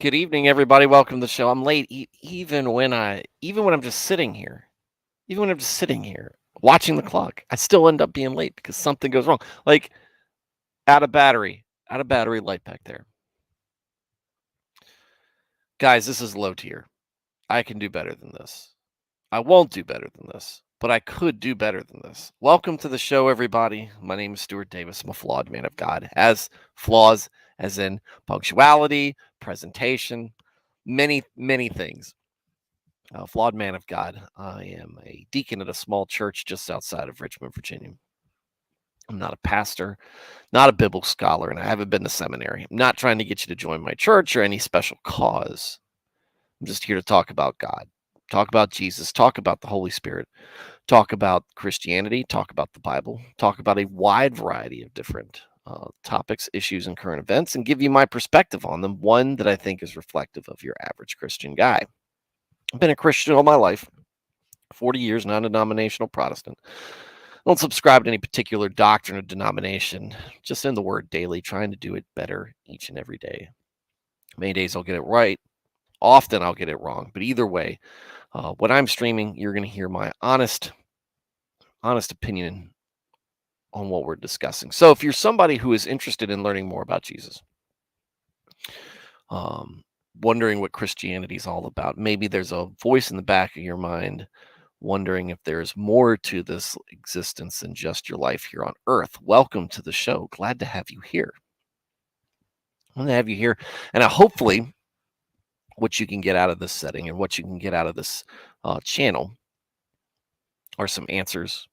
Good evening, everybody. Welcome to the show. I'm late, even when I'm just sitting here, even when I'm just sitting here watching the clock, I still end up being late because something goes wrong. Like out of battery light back there, guys. This is low tier. I can do better than this. I won't do better than this, but I could do better than this. Welcome to the show, everybody. My name is Stuart Davis. I'm a flawed man of God. Has flaws, as in punctuality, presentation, many things. Flawed man of God. I am a deacon at a small church just outside of Richmond, Virginia. I'm not a pastor, not a biblical scholar, and I haven't been to seminary. I'm not trying to get you to join my church or any special cause. I'm just here to talk about God, talk about Jesus, talk about the Holy Spirit, talk about Christianity, talk about the Bible, talk about a wide variety of different topics, issues, and current events, and give you my perspective on them, one that I think is reflective of your average Christian guy. I've been a Christian all my life. 40 years, non-denominational Protestant. I don't subscribe to any particular doctrine or denomination, just in the word daily, trying to do it better each and every day. Many days I'll get it right. Often I'll get it wrong. But either way, when I'm streaming, you're going to hear my honest opinion on what we're discussing. So if you're somebody who is interested in learning more about Jesus, um, wondering what Christianity is all about, maybe there's a voice in the back of your mind wondering if there's more to this existence than just your life here on earth. Welcome to the show. Glad to have you here. I'm going to have you here. And hopefully, what you can get out of this setting and what you can get out of this channel are some answers,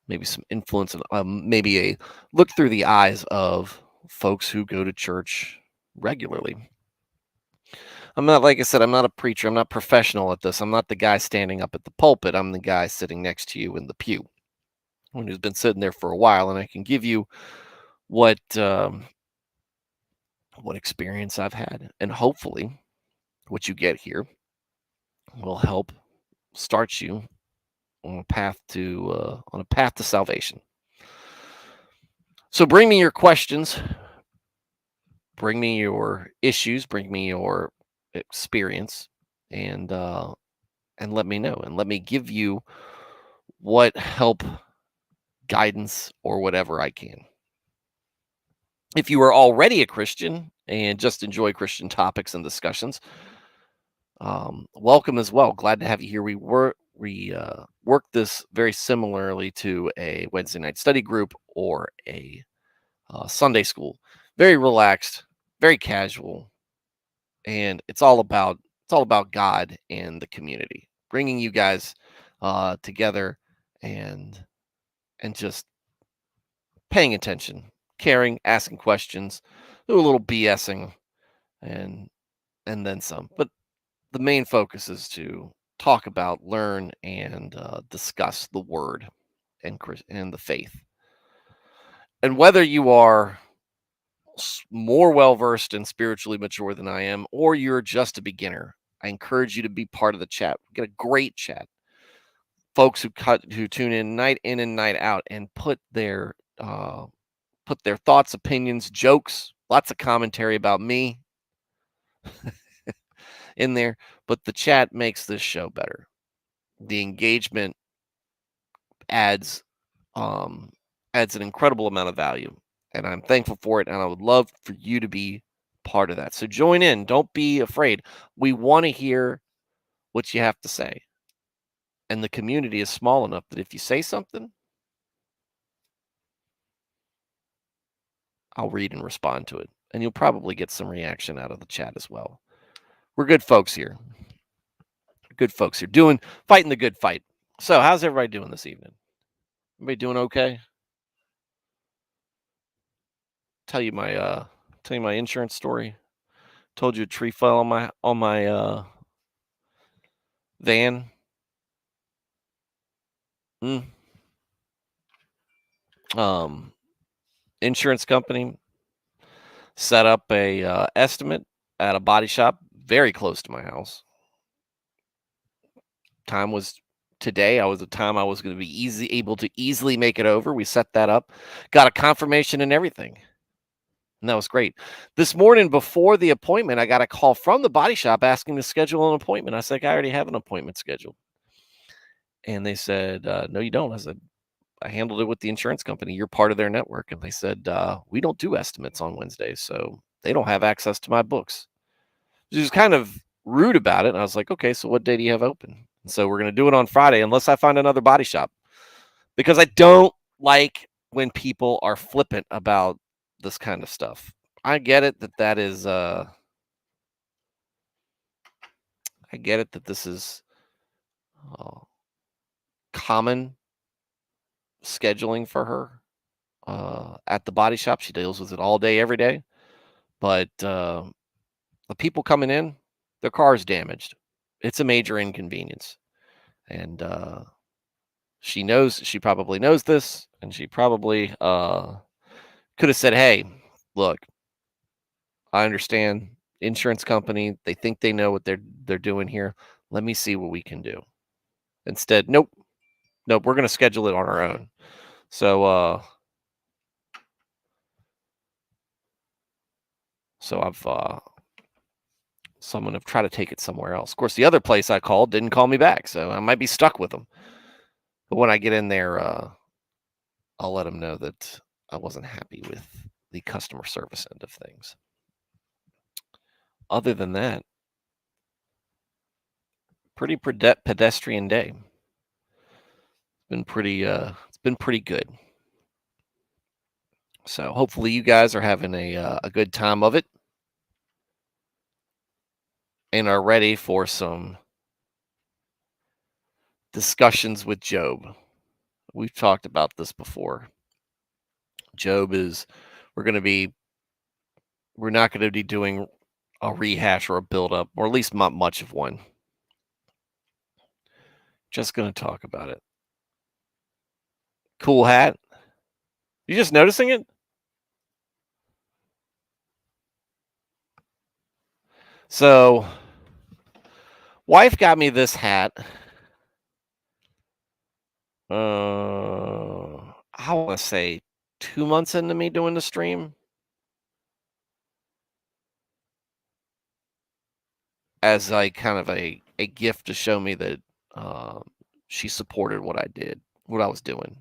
maybe some influence, and maybe a look through the eyes of folks who go to church regularly. I'm not, like I said, I'm not a preacher. I'm not professional at this. I'm not the guy standing up at the pulpit. I'm the guy sitting next to you in the pew, one who's been sitting there for a while, and I can give you what what experience I've had, and hopefully, what you get here will help start you on a path to salvation. So bring me your questions, bring me your issues, bring me your experience, and let me know, and let me give you what help, guidance, or whatever I can. If you are already a Christian and just enjoy Christian topics and discussions, welcome as well. Glad to have you here. We work this very similarly to a Wednesday night study group or a Sunday school. Very relaxed, very casual, and it's all about God and the community, bringing you guys together and just paying attention, caring, asking questions, do a little BSing, and then some. But the main focus is to talk about, learn, and discuss the Word and the faith. And whether you are more well versed and spiritually mature than I am, or you're just a beginner, I encourage you to be part of the chat. We get a great chat. Folks who tune in and night out and put their thoughts, opinions, jokes, lots of commentary about me in there. But the chat makes this show better. The engagement adds um, adds an incredible amount of value, and I'm thankful for it. And I would love for you to be part of that. So join in. Don't be afraid. We want to hear what you have to say, and the community is small enough that if you say something, I'll read and respond to it, and you'll probably get some reaction out of the chat as well. We're good folks here. Good folks here fighting the good fight. So how's everybody doing this evening? Everybody doing okay? Tell you my insurance story. Told you a tree fell on my van. Mm. Um, Insurance company set up a estimate at a body shop very close to my house. Time was today. I was the time I was going to be able to easily make it over. We set that up, got a confirmation and everything. and that was great. This morning before the appointment, I got a call from the body shop asking to schedule an appointment. I said, I already have an appointment scheduled. And they said, no, you don't. I said, I handled it with the insurance company. You're part of their network. And they said, we don't do estimates on Wednesdays. So they don't have access to my books. She was kind of rude about it. And I was like, okay, so what day do you have open? And so we're going to do it on Friday unless I find another body shop, because I don't like when people are flippant about this kind of stuff. I get it that is I get it that this is uh, common scheduling for her at the body shop. She deals with it all day, every day. But the people coming in, their car is damaged. It's a major inconvenience. And she probably knows this, and she probably could have said, hey, look, I understand insurance company, they think they know what they're doing here. Let me see what we can do. Instead, nope, we're going to schedule it on our own. So I've so I'm going to try to take it somewhere else. Of course, the other place I called didn't call me back, so I might be stuck with them. But when I get in there, I'll let them know that I wasn't happy with the customer service end of things. Other than that, pretty pedestrian day. It's been pretty good. So hopefully you guys are having a good time of it and are ready for some discussions with Job. We've talked about this before. Job is we're not going to be doing a rehash or a build up, or at least not much of one. Just going to talk about it. Cool hat. You just noticing it? So, wife got me this hat. I want to say 2 months into me doing the stream, as like kind of a gift to show me that she supported what I was doing.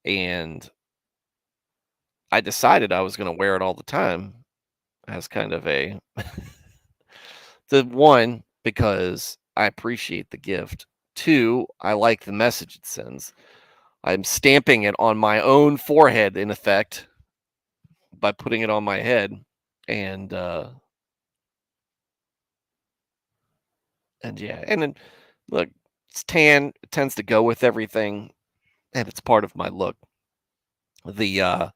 And I decided I was going to wear it all the time as kind of a the one, because I appreciate the gift. 2, I like the message it sends. I'm stamping it on my own forehead, in effect, by putting it on my head. And yeah, and then look, it's tan, it tends to go with everything, and it's part of my look. The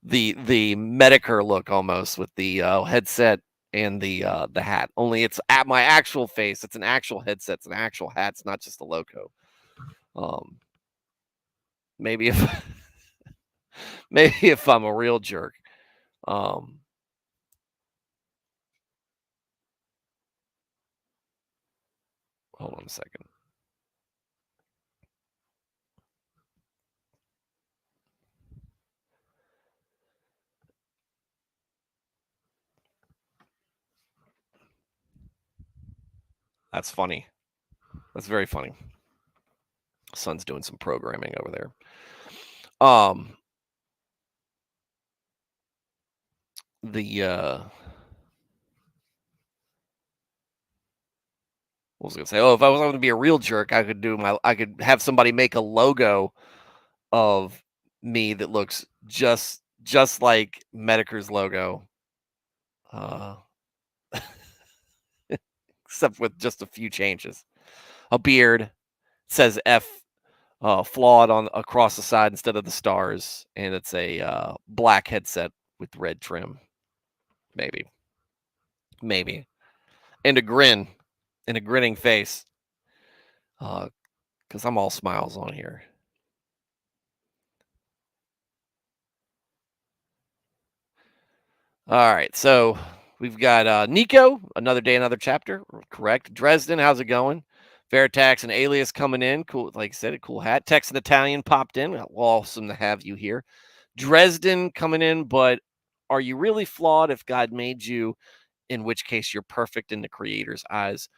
the Medicare look, almost, with the headset and the hat. Only it's at my actual face. It's an actual headset. It's an actual hat. It's not just a logo. Maybe if maybe if I'm a real jerk. Hold on a second. That's funny. That's very funny. Son's doing some programming over there. The what was I gonna say? Oh, if I was going to be a real jerk, I could have somebody make a logo of me that looks just like Medicare's logo, uh, except with just a few changes. A beard, says F, flawed on across the side instead of the stars, and it's a black headset with red trim, maybe, and a grin, and a grinning face, because I'm all smiles on here. All right, so we've got Nico, another day, another chapter. Correct. Dresden, how's it going? Veritax and Alias coming in. Cool, like I said, a cool hat. Texan Italian popped in. Well, awesome to have you here. Dresden coming in, but are you really flawed if God made you? In which case, you're perfect in the Creator's eyes.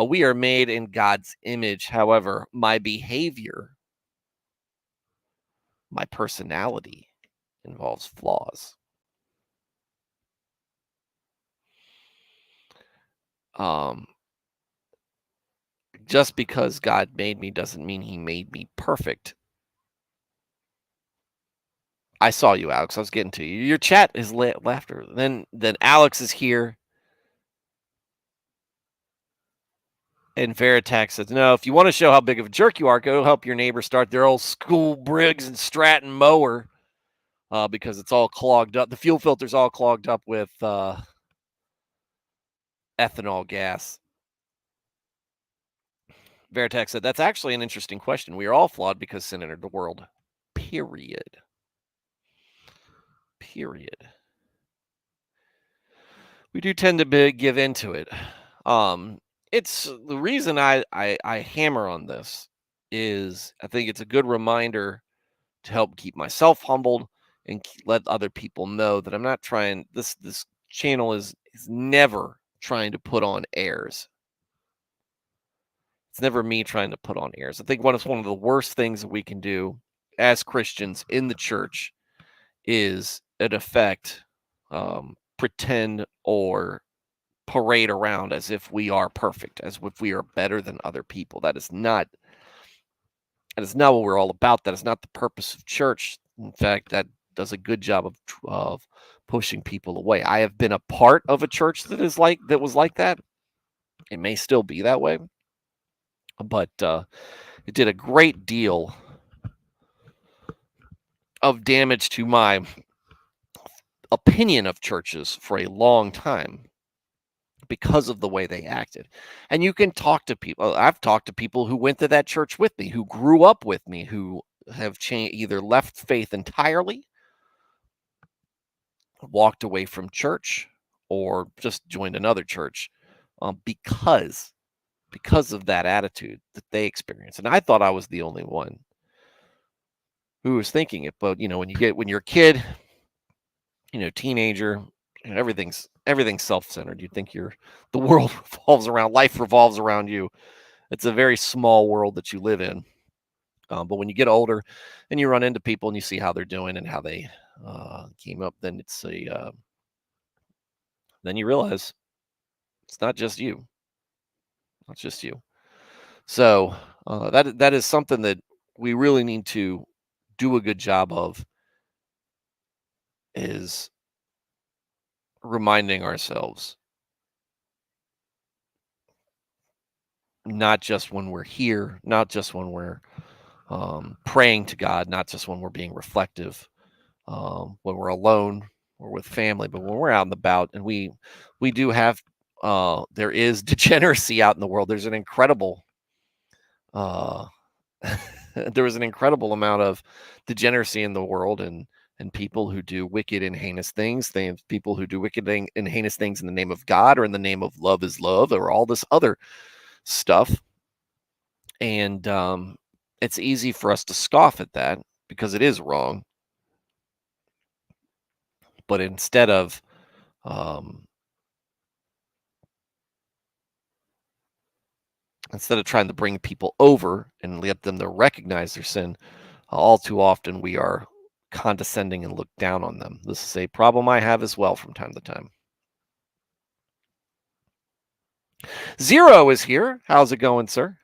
We are made in God's image. However, my behavior, my personality involves flaws. Just because God made me doesn't mean he made me perfect. I saw you, Alex. I was getting to you. Your chat is laughter. Then Alex is here. And Veritax says, no, if you want to show how big of a jerk you are, go help your neighbor start their old school Briggs and Stratton mower because it's all clogged up. The fuel filter's all clogged up with ethanol gas. Veritex said, that's actually an interesting question. We are all flawed because sin entered the world. Period. We do tend to give into it. It's the reason I hammer on this is I think it's a good reminder to help keep myself humbled and let other people know that I'm not trying. This channel is never trying to put on airs. It's never me trying to put on airs. I think one of the worst things that we can do as Christians in the church is, in effect, pretend or parade around as if we are perfect, as if we are better than other people. That is not what we're all about. That is not the purpose of church. In fact, that does a good job of pushing people away. I have been a part of a church that was like that. It may still be that way, but it did a great deal of damage to my opinion of churches for a long time because of the way they acted. And you can talk to people. I've talked to people who went to that church with me, who grew up with me, who have either left faith entirely, walked away from church, or just joined another church because of that attitude that they experienced. And I thought I was the only one who was thinking it. But when you're a kid, teenager, everything's self-centered. You think the world life revolves around you. It's a very small world that you live in. But when you get older and you run into people and you see how they're doing and how they came up, then then you realize it's not just you. So that is something that we really need to do a good job of, is reminding ourselves, not just when we're here, not just when we're praying to God, not just when we're being reflective, when we're alone or with family, but when we're out and about. And we do have there is degeneracy out in the world. There's an incredible there was an incredible amount of degeneracy in the world, and people who do wicked and heinous things. They have people who do wicked and heinous things in the name of God, or in the name of love is love, or all this other stuff. And it's easy for us to scoff at that because it is wrong. But instead of trying to bring people over and let them to recognize their sin, all too often we are condescending and look down on them. This is a problem I have as well from time to time. Zero is here. How's it going, sir?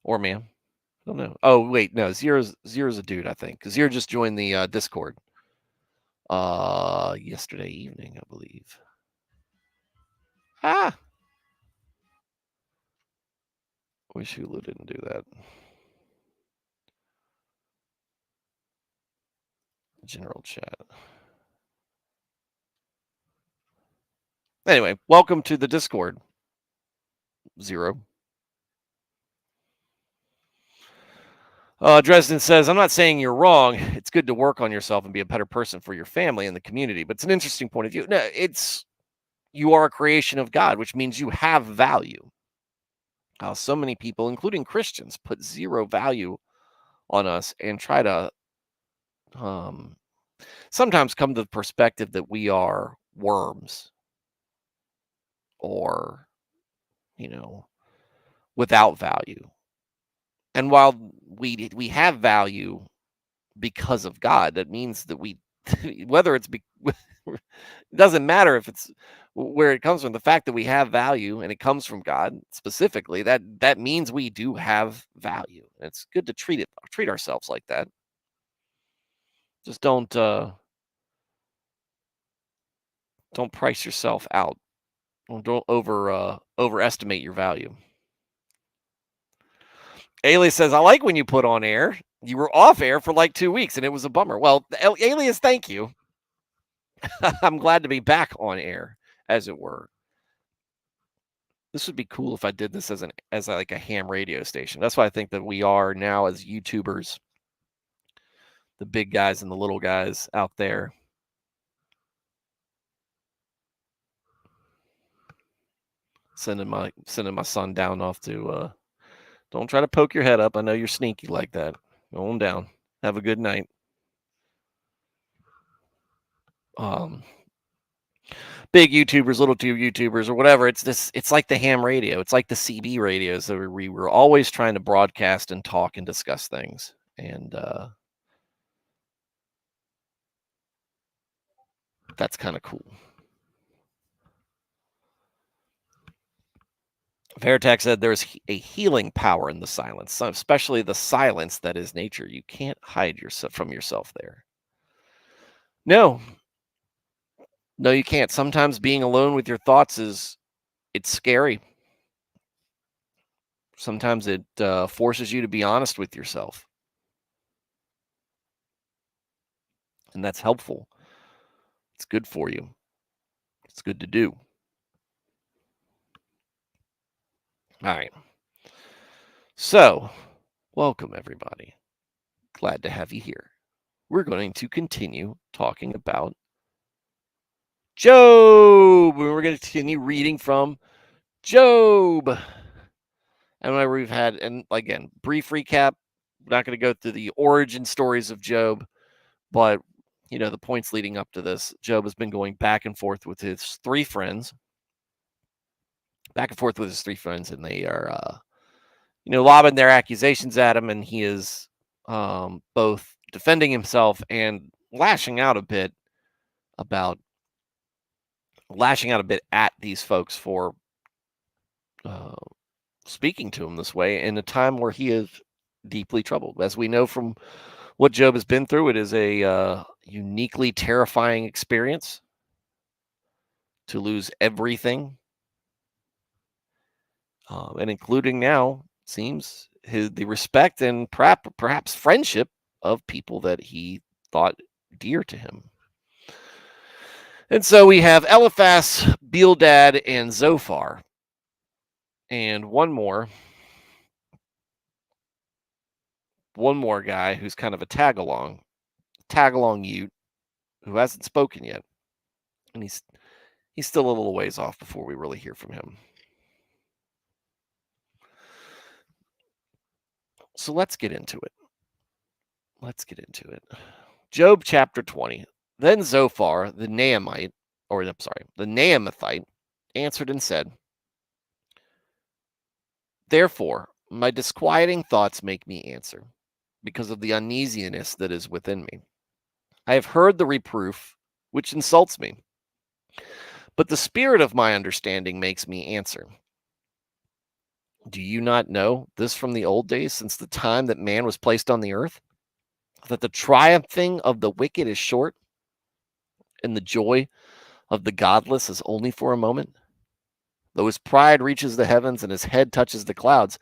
Or ma'am? I don't know. Oh, wait, no, Zero's a dude, I think. Zero just joined the Discord yesterday evening, I believe. Wish Hulu didn't do that. General chat. Anyway, welcome to the Discord, Zero. Dresden says, I'm not saying you're wrong. It's good to work on yourself and be a better person for your family and the community, but it's an interesting point of view. No, you are a creation of God, which means you have value. how so many people, including Christians, put zero value on us and try to um, sometimes come to the perspective that we are worms or, you know, without value. And while we have value because of God, that means that we, whether it's it doesn't matter if it's where it comes from. The fact that we have value and it comes from God specifically, that means we do have value. And it's good to treat ourselves like that. Just don't price yourself out. Don't overestimate your value. Alias says, I like when you put on air. You were off air for like 2 weeks and it was a bummer. Well, Alias, thank you. I'm glad to be back on air, as it were. This would be cool if I did this as like a ham radio station. That's why I think that we are now as YouTubers, the big guys and the little guys out there. Sending my son down off to don't try to poke your head up. I know you're sneaky like that. Go on down. Have a good night. Big YouTubers, little tube YouTubers, or whatever. It's like the ham radio. It's like the CB radios that we were always trying to broadcast and talk and discuss things. And that's kind of cool. Veritech said there's a healing power in the silence, especially the silence that is nature. You can't hide yourself from yourself there. No, you can't. Sometimes being alone with your thoughts it's scary. Sometimes it forces you to be honest with yourself. And that's helpful. It's good for you. It's good to do. All right. So, welcome everybody. Glad to have you here. We're going to continue talking about Job. We're going to continue reading from Job. And whenever we've had, and again, brief recap, we're not going to go through the origin stories of Job, but the points leading up to this, Job has been going back and forth with his three friends, and they are, lobbing their accusations at him, and he is both defending himself and lashing out a bit at these folks for speaking to him this way in a time where he is deeply troubled. As we know from what Job has been through, it is a uniquely terrifying experience to lose everything, and including now seems the respect and perhaps friendship of people that he thought dear to him. And so we have Eliphaz, Bildad, and Zophar, and one more guy who's kind of a tag along Ute who hasn't spoken yet, and he's still a little ways off before we really hear from him. So let's get into it. Job chapter 20. Then Zophar, the Naamathite, answered and said, Therefore, my disquieting thoughts make me answer, because of the uneasiness that is within me. I have heard the reproof which insults me, but the spirit of my understanding makes me answer. Do you not know this from the old days, since the time that man was placed on the earth, that the triumphing of the wicked is short, and the joy of the godless is only for a moment? Though his pride reaches the heavens and his head touches the clouds,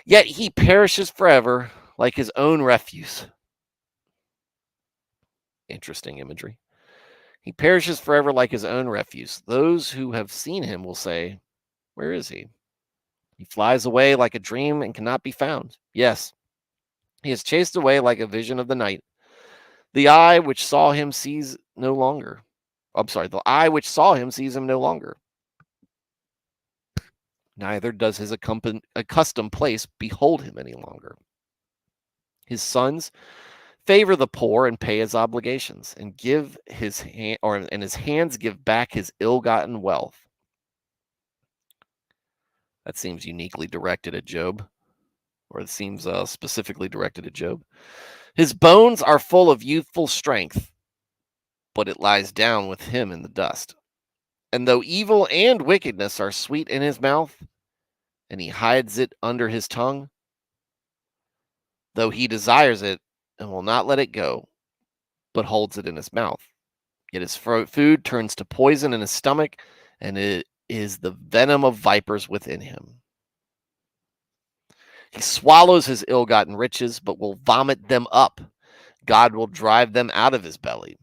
yet he perishes forever like his own refuse. Interesting imagery. He perishes forever like his own refuse. Those who have seen him will say, Where is he? He flies away like a dream and cannot be found. Yes, he is chased away like a vision of the night. The eye which saw him sees no longer. The eye which saw him sees him no longer. neither does his accustomed place behold him any longer. His sons favor the poor and pay his obligations, and his hands give back his ill-gotten wealth. That seems uniquely directed at Job, or it seems specifically directed at Job. His bones are full of youthful strength, but it lies down with him in the dust. And though evil and wickedness are sweet in his mouth, and he hides it under his tongue, though he desires it and will not let it go, but holds it in his mouth, yet his food turns to poison in his stomach, and it is the venom of vipers within him. He swallows his ill-gotten riches, but will vomit them up. God will drive them out of his belly.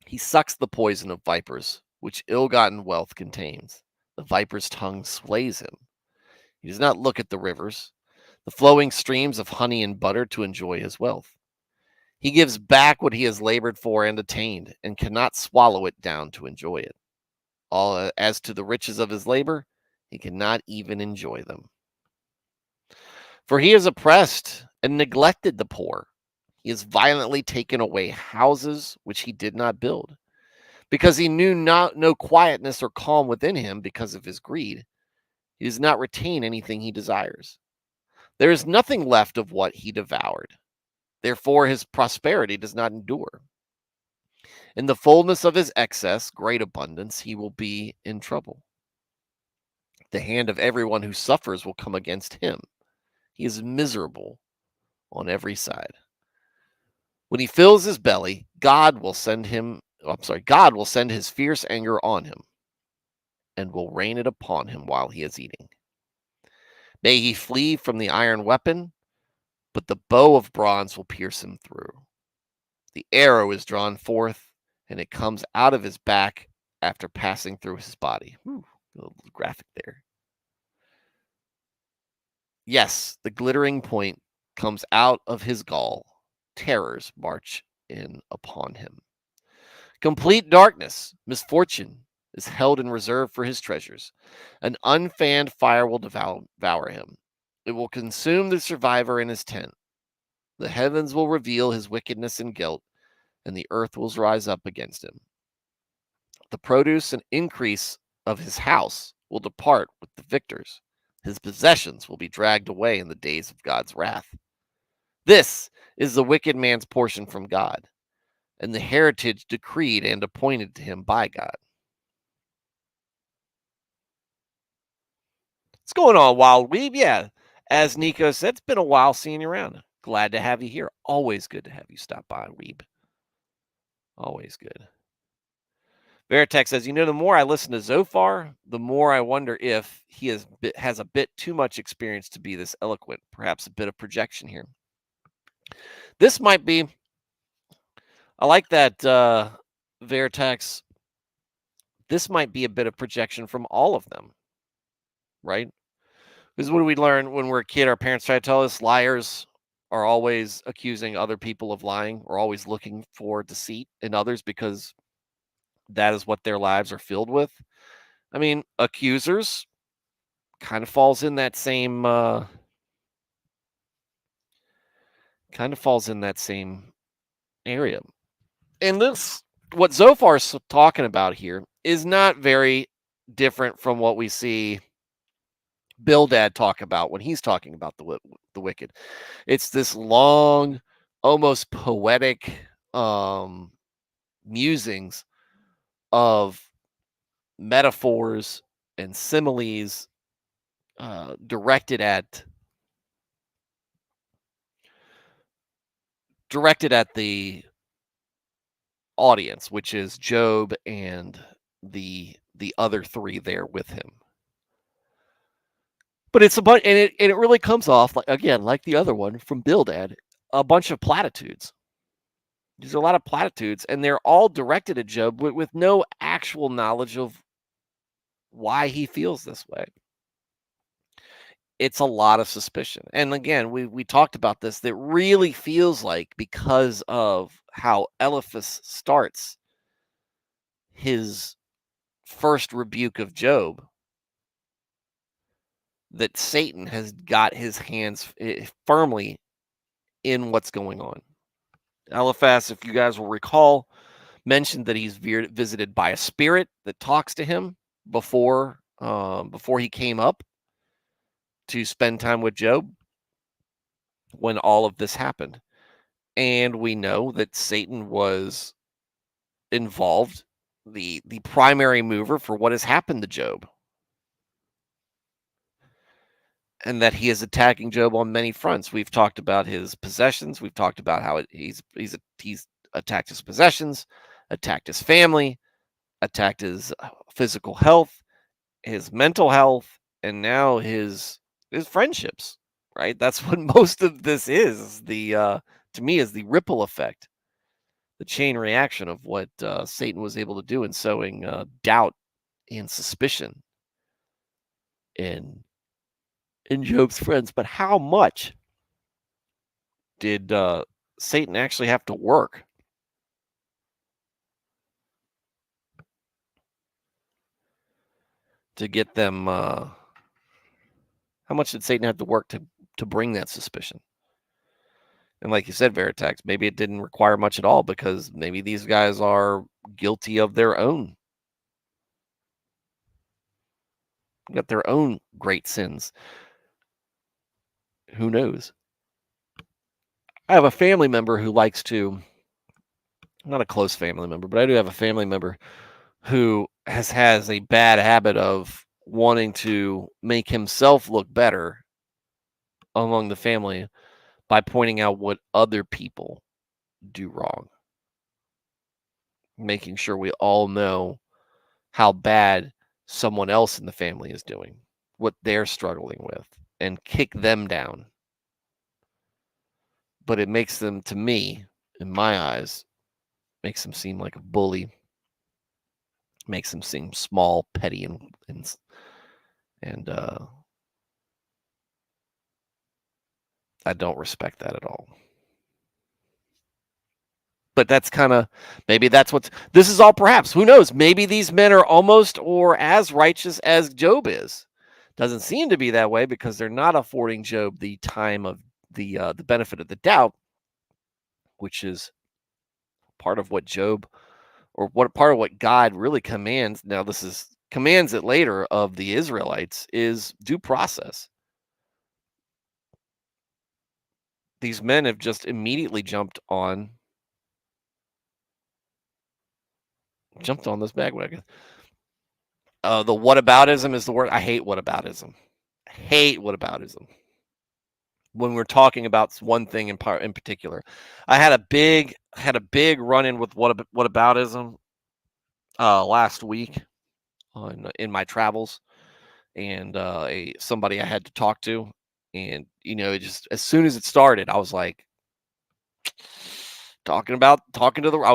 He sucks the poison of vipers, which ill-gotten wealth contains. The viper's tongue slays him. He does not look at the rivers, the flowing streams of honey and butter, to enjoy his wealth. He gives back what he has labored for and attained, and cannot swallow it down to enjoy it. As to the riches of his labor, he cannot even enjoy them. For he has oppressed and neglected the poor. He has violently taken away houses which he did not build. Because he knew no quietness or calm within him because of his greed, he does not retain anything he desires. There is nothing left of what he devoured. Therefore, his prosperity does not endure. In the fullness of his excess, great abundance, he will be in trouble. The hand of everyone who suffers will come against him. He is miserable on every side. When he fills his belly, God will send his fierce anger on him, and will rain it upon him while he is eating. May he flee from the iron weapon, but the bow of bronze will pierce him through. The arrow is drawn forth, and it comes out of his back after passing through his body. Whew, a little graphic there. Yes, the glittering point comes out of his gall. Terrors march in upon him. Complete darkness, misfortune, is held in reserve for his treasures. An unfanned fire will devour him. It will consume the survivor in his tent. The heavens will reveal his wickedness and guilt, and the earth will rise up against him. The produce and increase of his house will depart with the victors. His possessions will be dragged away in the days of God's wrath. This is the wicked man's portion from God, and the heritage decreed and appointed to him by God. What's going on, Wild Weeb? Yeah, as Nico said, it's been a while seeing you around. Glad to have you here. Always good to have you stop by, Weeb. Always good. Veritech says, the more I listen to Zophar, the more I wonder if he has a bit too much experience to be this eloquent. Perhaps a bit of projection here. This might be, I like that, Veritex. This might be a bit of projection from all of them, right? Because what do we learn when we're a kid? Our parents try to tell us liars are always accusing other people of lying, or always looking for deceit in others because that is what their lives are filled with. I mean, accusers kind of falls in that same area. And what Zophar's talking about here is not very different from what we see Bildad talk about when he's talking about the wicked. It's this long, almost poetic musings of metaphors and similes directed at the audience, which is Job and the other three there with him. But it's a bunch, and it really comes off like the other one from Bildad, a bunch of platitudes. There's a lot of platitudes, and they're all directed at Job with no actual knowledge of why he feels this way. It's a lot of suspicion. And again, we talked about this. That really feels like, because of how Eliphaz starts his first rebuke of Job, that Satan has got his hands firmly in what's going on. Eliphaz, if you guys will recall, mentioned that he's visited by a spirit that talks to him before he came up to spend time with Job when all of this happened. And we know that Satan was involved, the primary mover for what has happened to Job, and that he is attacking Job on many fronts. We've talked about his possessions. We've talked about how he's attacked his possessions, attacked his family, attacked his physical health, his mental health, and now his friendships. Right? That's what most of this is. To me is the ripple effect, the chain reaction of what Satan was able to do in sowing doubt and suspicion in Job's friends. But how much did Satan actually have to work to get them? How much did Satan have to work to bring that suspicion? And like you said, Veritex, maybe it didn't require much at all, because maybe these guys are guilty of their own, got their own great sins. Who knows? I have a family member who likes to, not a close family member, but I do have a family member who has a bad habit of wanting to make himself look better among the family by pointing out what other people do wrong, making sure we all know how bad someone else in the family is doing, what they're struggling with, and kick them down. But it makes them, to me, in my eyes, makes them seem like a bully, makes them seem small, petty, and I don't respect that at all. But that's kind of, maybe that's what's, this is all perhaps, who knows, maybe these men are almost or as righteous as Job is. Doesn't seem to be that way, because they're not affording Job the time of the benefit of the doubt, which is part of what Job, or what part of what God really commands. Now this is commands it later of the Israelites, is due process. These men have just immediately jumped on this bandwagon. The whataboutism is the word. I hate whataboutism. I hate whataboutism. When we're talking about one thing in particular, I had a big run in with whataboutism last week in my travels, and somebody I had to talk to, and just as soon as it started, I was like, I was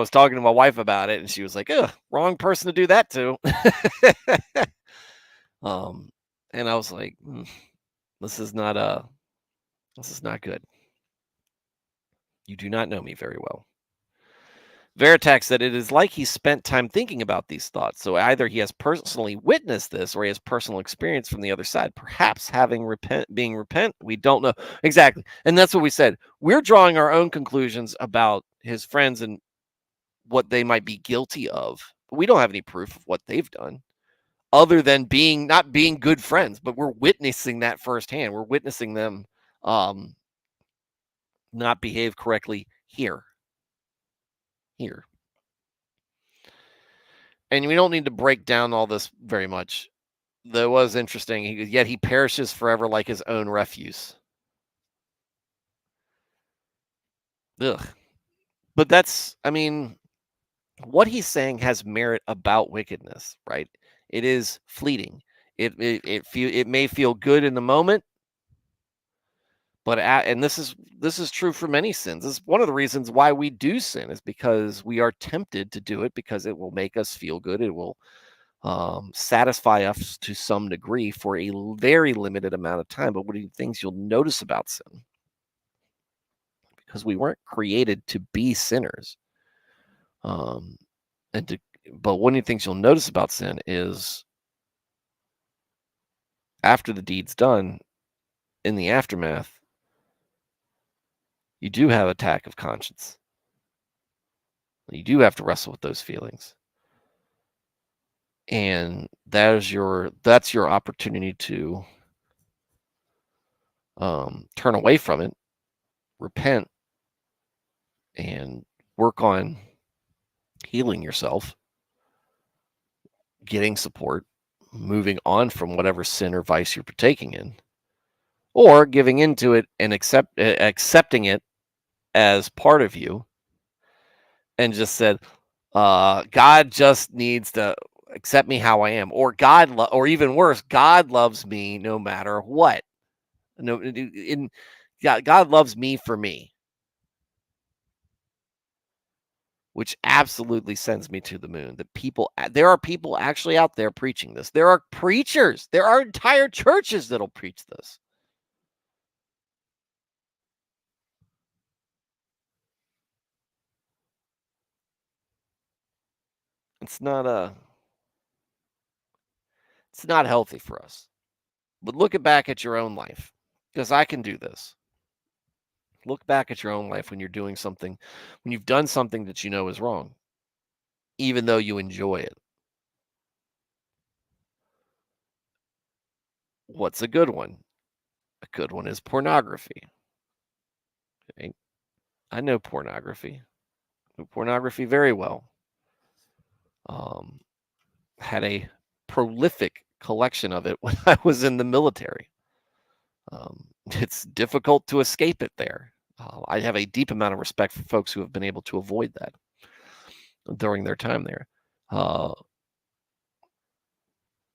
talking to my wife about it, and she was like, "Ugh, wrong person to do that to." And I was like, this is not good. You do not know me very well. Veritax said it is like he spent time thinking about these thoughts. So either he has personally witnessed this, or he has personal experience from the other side. Perhaps being repent, we don't know exactly. And that's what we said. We're drawing our own conclusions about his friends and what they might be guilty of. We don't have any proof of what they've done, other than not being good friends. But we're witnessing that firsthand. We're witnessing them not behave correctly here. And we don't need to break down all this very much. That was interesting. Yet he perishes forever like his own refuse. Ugh. But that's, what he's saying has merit about wickedness, right? It is fleeting. It may feel good in the moment, but and this is true for many sins. This is one of the reasons why we do sin, is because we are tempted to do it, because it will make us feel good. It will satisfy us to some degree for a very limited amount of time. But what are the things you'll notice about sin? Because we weren't created to be sinners. But one of the things you'll notice about sin is after the deed's done, in the aftermath, you do have an attack of conscience. You do have to wrestle with those feelings. And that's your opportunity to turn away from it, repent, and work on healing yourself, getting support, moving on from whatever sin or vice you're partaking in, or giving into it and accepting it as part of you, and just said, God just needs to accept me how I am, or or even worse, God loves me no matter what. No, God loves me for me, which absolutely sends me to the moon. There are people actually out there preaching this. There are preachers. There are entire churches that'll preach this. It's not it's not healthy for us. But look back at your own life, because I can do this. Look back at your own life when you're doing something, when you've done something that you know is wrong, even though you enjoy it. What's a good one? A good one is pornography. Okay? I know pornography. I know pornography very well. Had a prolific collection of it when I was in the military. It's difficult to escape it there. I have a deep amount of respect for folks who have been able to avoid that during their time there.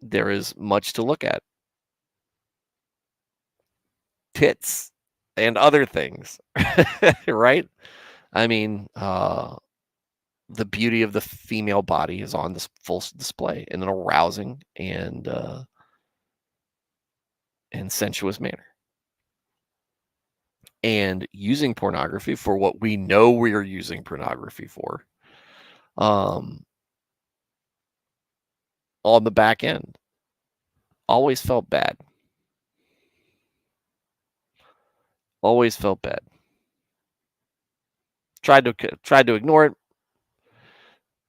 There is much to look at. Tits and other things, right? I mean, the beauty of the female body is on this full display in an arousing and sensuous manner. And using pornography for what we know we are using pornography for, on the back end, always felt bad. Always felt bad. Tried to ignore it,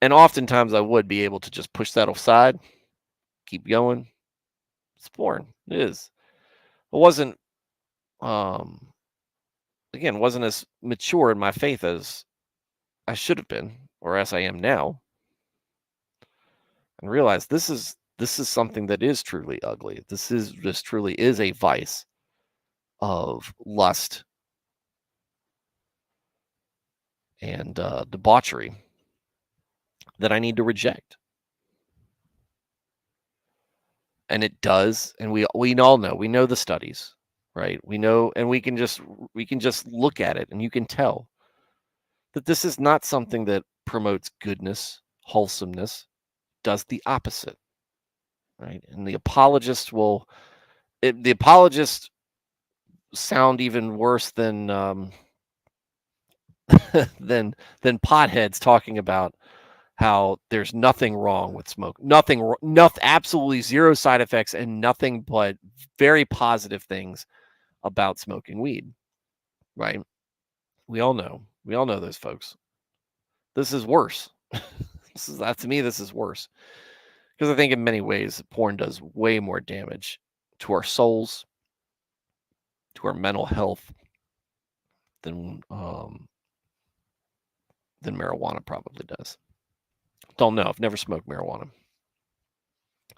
and oftentimes I would be able to just push that aside, keep going. It's porn. It is. It wasn't again, wasn't as mature in my faith as I should have been, or as I am now, and realized this is something that is truly ugly. This truly is a vice of lust and debauchery that I need to reject. And it does, and we all know. We know the studies, right? We know, and we can just look at it, and you can tell that this is not something that promotes goodness, wholesomeness. Does the opposite, right? And the apologists sound even worse than than potheads talking about how there's nothing wrong with smoke, nothing, absolutely zero side effects, and nothing but very positive things about smoking weed, right? We all know those folks. This is worse. To me, this is worse, because I think in many ways porn does way more damage to our souls, to our mental health, than marijuana probably does. Don't know. I've never smoked marijuana.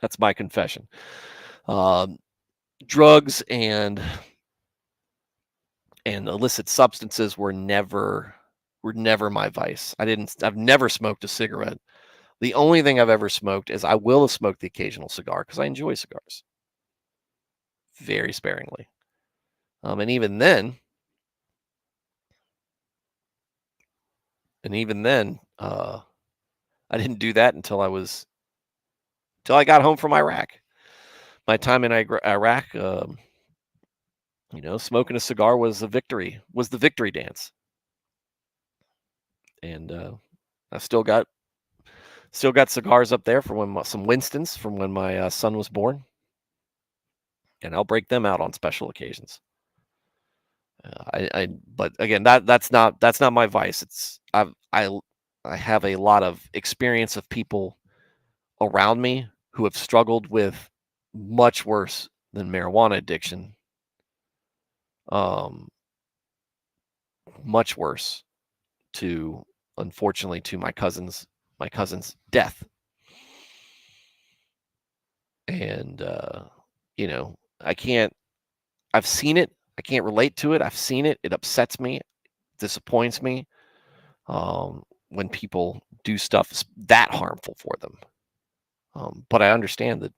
That's my confession. Drugs and illicit substances were never my vice. I've never smoked a cigarette. The only thing I've ever smoked is I will have smoked the occasional cigar because I enjoy cigars very sparingly. And even then, I didn't do that until I got home from Iraq. My time in Iraq, smoking a cigar was the victory dance. And I still got cigars up there from some Winston's from when my son was born. and I'll break them out on special occasions. But again, that's not my vice. I have a lot of experience of people around me who have struggled with much worse than marijuana addiction. Much worse, to unfortunately, to my cousin's death. And I've seen it. I can't relate to it. I've seen it. It upsets me, disappoints me, when people do stuff that harmful for them. But I understand that,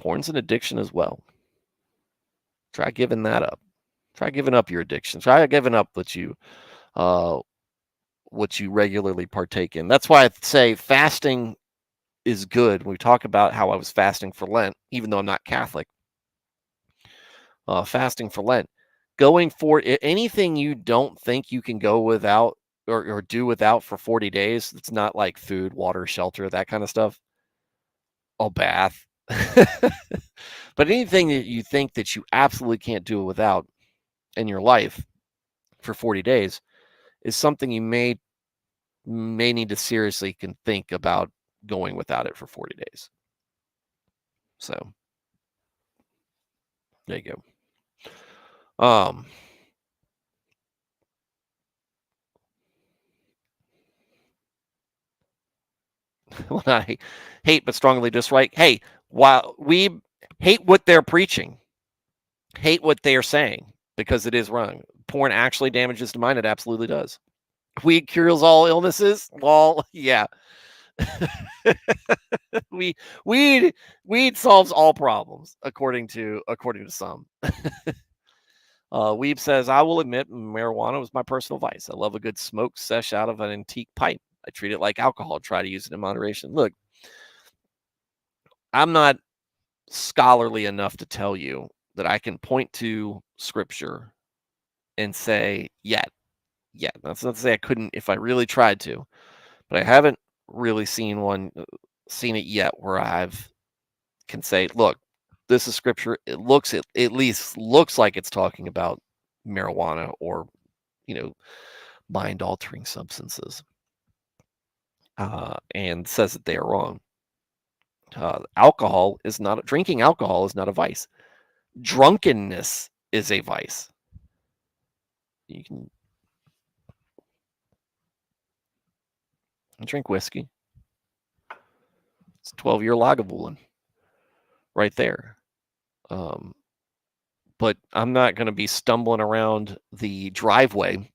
porn's an addiction as well. Try giving that up. Try giving up your addiction. Try giving up what you regularly partake in. That's why I say fasting is good. We talk about how I was fasting for Lent, even though I'm not Catholic. Fasting for Lent, going for anything you don't think you can go without or do without for 40 days. It's not like food, water, shelter, that kind of stuff. A bath. But anything that you think that you absolutely can't do without in your life for 40 days is something you may need to seriously can think about going without it for 40 days. So there you go. When I hate but strongly dislike, hey, while we hate what they're preaching, hate what they're saying, because it is wrong. Porn actually damages the mind. It absolutely does. Weed cures all illnesses. Well, yeah. we weed solves all problems, according to some. Weeb says, I will admit marijuana was my personal vice. I love a good smoke sesh out of an antique pipe. I treat it like alcohol. Try to use it in moderation. Look, I'm not scholarly enough to tell you that I can point to scripture and say, yeah. That's not to say I couldn't if I really tried to, but I haven't really seen it yet where I've can say, look, this is scripture. It at least looks like it's talking about marijuana or, mind altering substances, and says that they are wrong. Drinking alcohol is not a vice. Drunkenness is a vice. You can drink whiskey. It's 12-year Lagavulin right there. But I'm not going to be stumbling around the driveway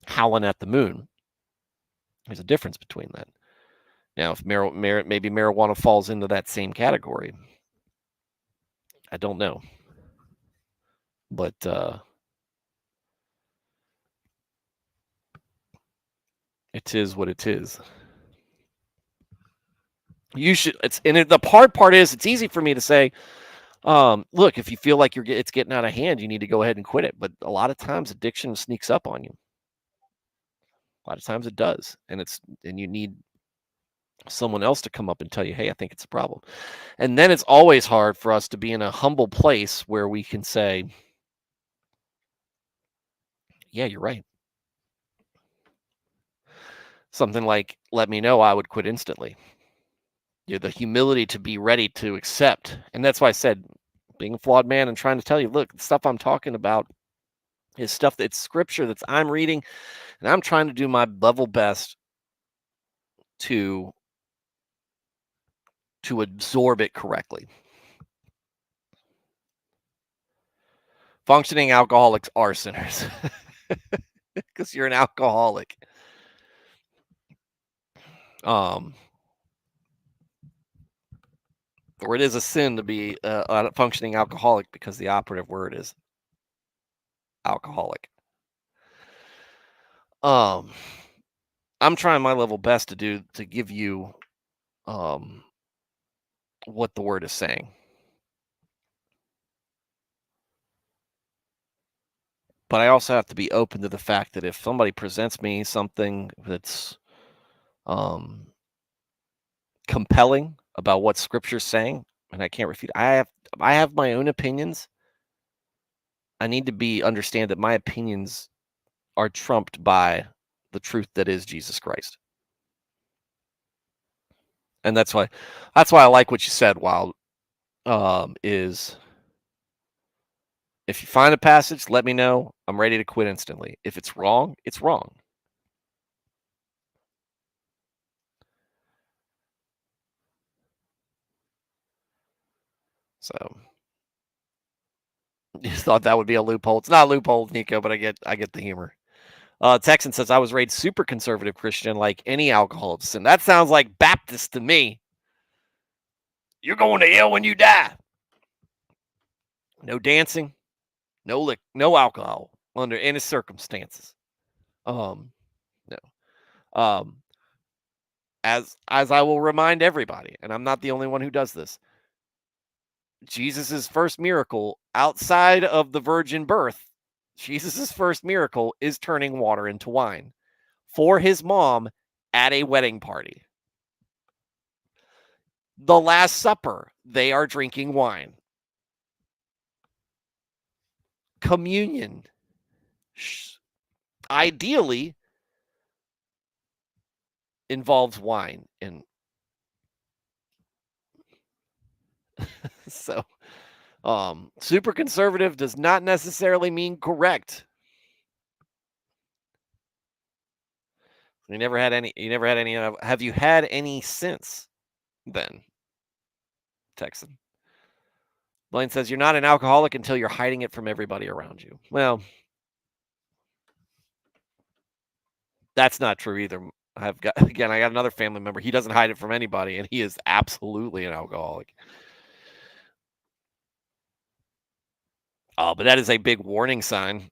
howling at the moon. There's a difference between that. Now, if maybe marijuana falls into that same category, I don't know. But it is what it is. You should. The hard part is it's easy for me to say, look, if you feel like it's getting out of hand, you need to go ahead and quit it. But a lot of times addiction sneaks up on you. A lot of times it does, and you need someone else to come up and tell you, hey, I think it's a problem. And then it's always hard for us to be in a humble place where we can say, yeah, you're right. Something like, let me know, I would quit instantly. The humility to be ready to accept. And that's why I said, being a flawed man and trying to tell you, look, the stuff I'm talking about is stuff that's scripture that I'm reading, and I'm trying to do my level best to absorb it correctly. Functioning alcoholics are sinners because you're an alcoholic. Or it is a sin to be a functioning alcoholic because the operative word is alcoholic. I'm trying my level best to give you what the word is saying. But I also have to be open to the fact that if somebody presents me something that's compelling about what scripture's saying, and I can't refute. I have my own opinions. I need to understand that my opinions are trumped by the truth that is Jesus Christ. And that's why I like what you said, Wild, is if you find a passage, let me know. I'm ready to quit instantly. If it's wrong, it's wrong. So you thought that would be a loophole. It's not a loophole, Nico, but I get the humor. Texan says I was raised super conservative Christian, like any alcoholics, and that sounds like Baptist to me. You're going to hell when you die. No dancing, no alcohol under any circumstances. No. Um, as I will remind everybody, and I'm not the only one who does this. Jesus's first miracle outside of the virgin birth, Jesus's first miracle is turning water into wine for his mom at a wedding party. The Last Supper, they are drinking wine. Communion, ideally, involves wine. And so, super conservative does not necessarily mean correct. You never had any. Have you had any since then, Texan? Blaine says you're not an alcoholic until you're hiding it from everybody around you. Well, that's not true either. I got another family member. He doesn't hide it from anybody, and he is absolutely an alcoholic. But that is a big warning sign.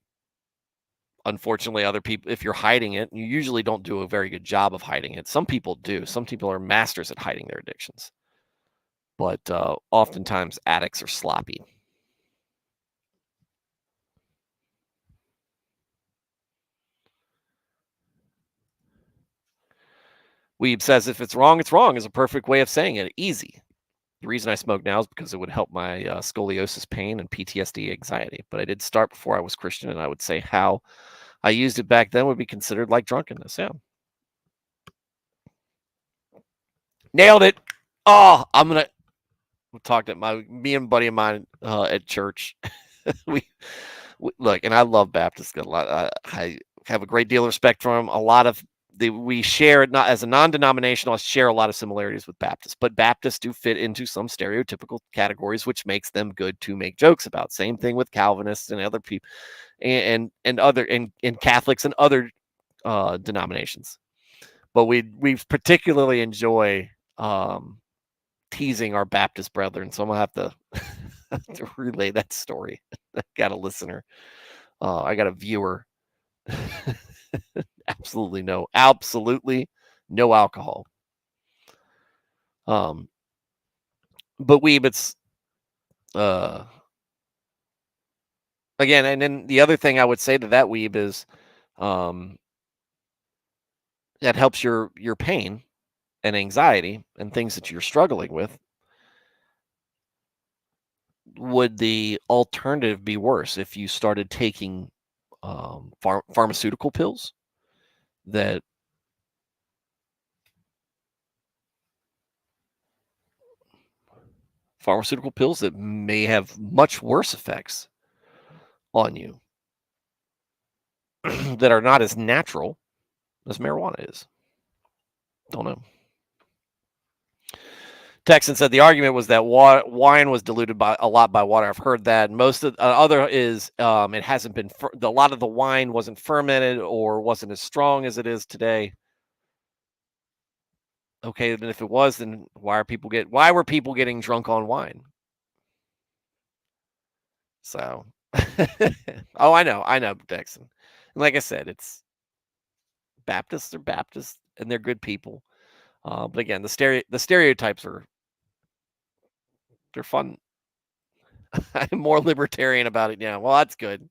Unfortunately, other people, if you're hiding it, you usually don't do a very good job of hiding it. Some people do. Some people are masters at hiding their addictions. But oftentimes, addicts are sloppy. Weeb says if it's wrong is a perfect way of saying it. Easy. The reason I smoke now is because it would help my scoliosis pain and PTSD anxiety. But I did start before I was Christian, and I would say how I used it back then would be considered like drunkenness. Yeah. Nailed it. Oh, I'm going to talk to me and a buddy of mine at church. we look, and I love Baptists a lot. I have a great deal of respect for them. A lot of we share not as a non-denominational. I share a lot of similarities with Baptists, but Baptists do fit into some stereotypical categories, which makes them good to make jokes about. Same thing with Calvinists and other people, and other and Catholics and other denominations. But we particularly enjoy teasing our Baptist brethren, so I'm gonna have to relay that story. I got a listener. I got a viewer. absolutely no alcohol. But it's again, and then the other thing I would say to that Weeb is that helps your pain and anxiety and things that you're struggling with. Would the alternative be worse if you started taking pharmaceutical pills that may have much worse effects on you that are not as natural as marijuana is? Don't know. Texan said the argument was that wine was diluted by a lot by water. I've heard that. Most of other is it hasn't been a lot of the wine wasn't fermented or wasn't as strong as it is today. Okay, then if it was, then why were people getting drunk on wine? So, oh, I know, Texan. And like I said, it's Baptists are Baptists and they're good people. But again, the stereotypes they're fun. I'm more libertarian about it now. Well, that's good.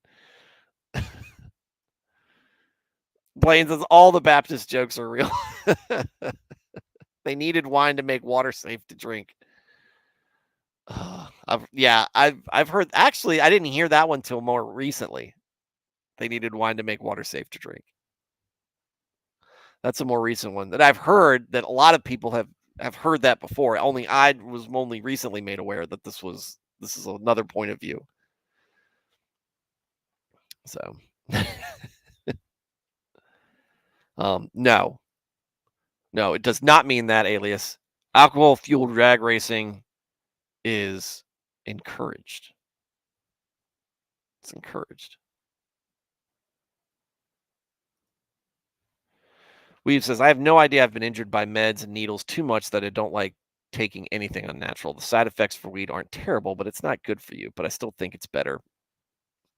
Blaine says all the Baptist jokes are real. They needed wine to make water safe to drink. I've heard. Actually, I didn't hear that one till more recently. They needed wine to make water safe to drink. That's a more recent one that I've heard that a lot of people have heard that before. Only I was only recently made aware that this is another point of view. So, no, no, it does not mean that, Alias. Alcohol fueled drag racing is encouraged. It's encouraged. Weave says, I have no idea. I've been injured by meds and needles too much that I don't like taking anything unnatural. The side effects for weed aren't terrible, but it's not good for you. But I still think it's better,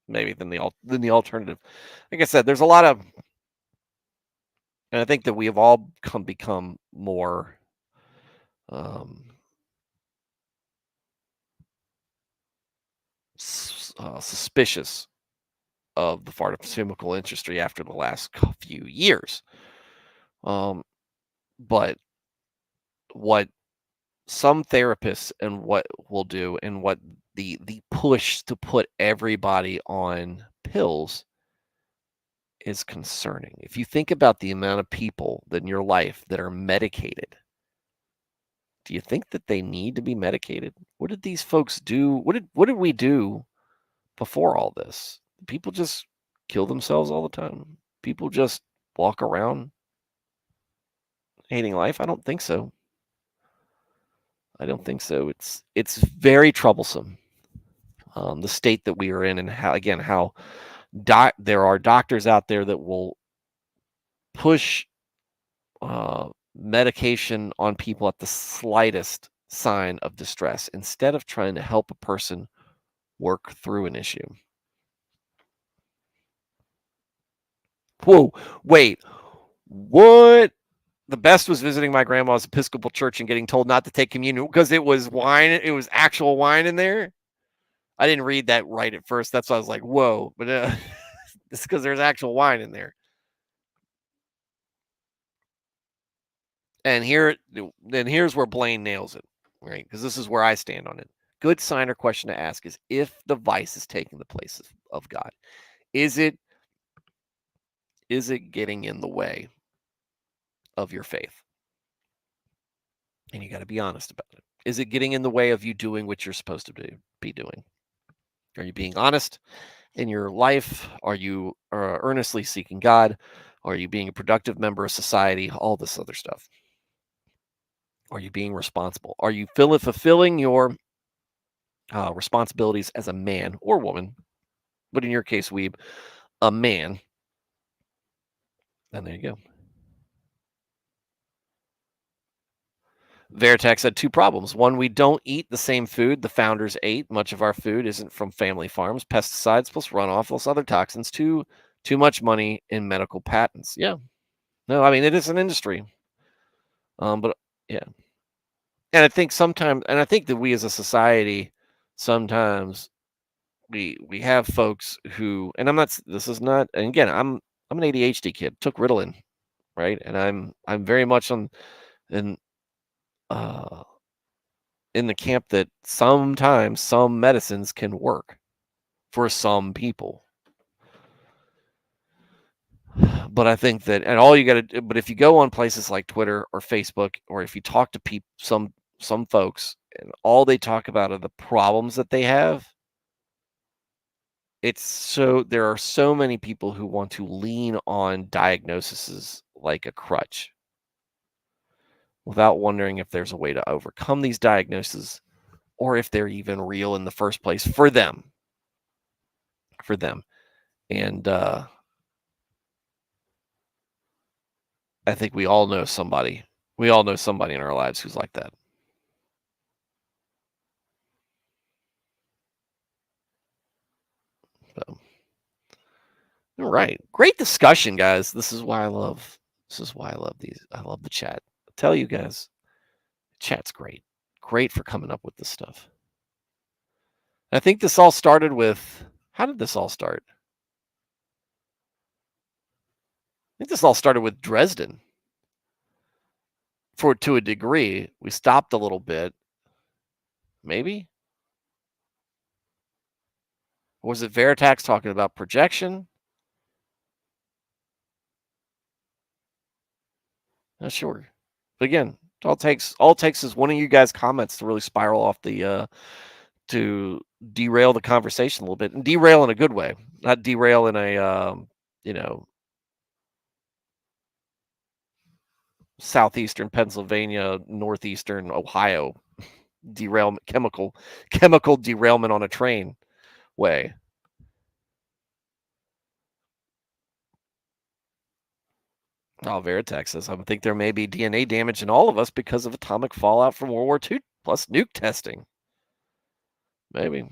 maybe, than the alternative. Like I said, there's a lot of, and I think that we have all become more um, suspicious of the pharmaceutical industry after the last few years. But what some therapists and what will do, and what the push to put everybody on pills is concerning. If you think about the amount of people that in your life that are medicated, do you think that they need to be medicated? What did these folks do? What did we do before all this? People just kill themselves all the time. People just walk around hating life. I don't think so. I don't think so. It's very troublesome. The state that we are in, and how there are doctors out there that will push medication on people at the slightest sign of distress instead of trying to help a person work through an issue. Whoa, wait, what? The best was visiting my grandma's Episcopal church and getting told not to take communion because it was wine. It was actual wine in there. I didn't read that right at first. That's why I was like, whoa. But it's because there's actual wine in there. And here's where Blaine nails it, right? Because this is where I stand on it. Good sign or question to ask is if the vice is taking the place of God. Is it getting in the way of your faith? And you got to be honest about it. Is it getting in the way of you doing what you're supposed to be doing? Are you being honest in your life? Are you earnestly seeking God? Are you being a productive member of society? All this other stuff. Are you being responsible? Are you fulfilling your responsibilities as a man or woman? But in your case, Weeb, a man. And there you go. Veritex had two problems. One, we don't eat the same food the founders ate. Much of our food isn't from family farms. Pesticides plus runoff plus other toxins. Too much money in medical patents. Yeah. No, I mean, it is an industry. But yeah. And I think sometimes, and I think that we as a society, sometimes we have folks who, and this is not, and again, I'm an ADHD kid, took Ritalin, right? And I'm very much in uh in the camp that sometimes some medicines can work for some people. But I think that, and all you got to, but if you go on places like Twitter or Facebook, or if you talk to people, some folks, and all they talk about are the problems that they have, there are so many people who want to lean on diagnoses like a crutch without wondering if there's a way to overcome these diagnoses or if they're even real in the first place for them. And I think we all know somebody. We all know somebody in our lives who's like that. So, all right, great discussion, guys. This is why I love these. I love the chat. I tell you guys, chat's great. Great for coming up with this stuff. I think this all started with, how did this all start? I think this all started with Dresden. To a degree, we stopped a little bit. Maybe. Or was it Veritax talking about projection? Not sure. But again, all it takes is one of you guys' comments to really spiral off the to derail the conversation a little bit, and derail in a good way, not derail in a you know, southeastern Pennsylvania, northeastern Ohio derailment, chemical derailment on a train way. Oh, Veritex says, I think there may be DNA damage in all of us because of atomic fallout from World War II plus nuke testing. Maybe.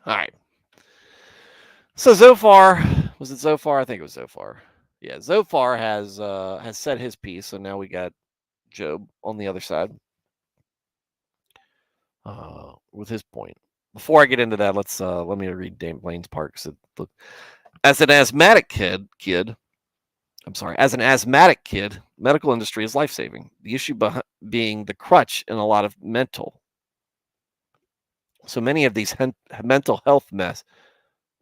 All right. So Zophar, was it Zophar? I think it was Zophar. Yeah, Zophar has said his piece, so now we got Job on the other side with his point. Before I get into that, let me read Dame Blaine's part. Look, as an asthmatic kid, I'm sorry, as an asthmatic kid, medical industry is life saving. The issue being the crutch in a lot of mental. So many of these mental health mess.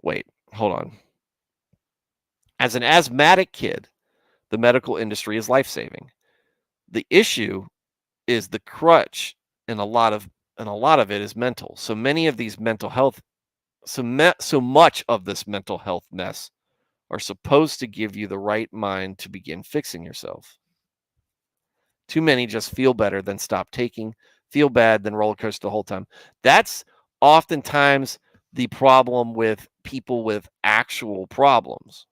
Wait, hold on. As an asthmatic kid, the medical industry is life saving. The issue is the crutch, and a lot of it is mental. So many of these mental health, so much of this mental health mess are supposed to give you the right mind to begin fixing yourself. Too many just feel better than stop taking, feel bad, then roller coaster the whole time. That's oftentimes the problem with people with actual problems,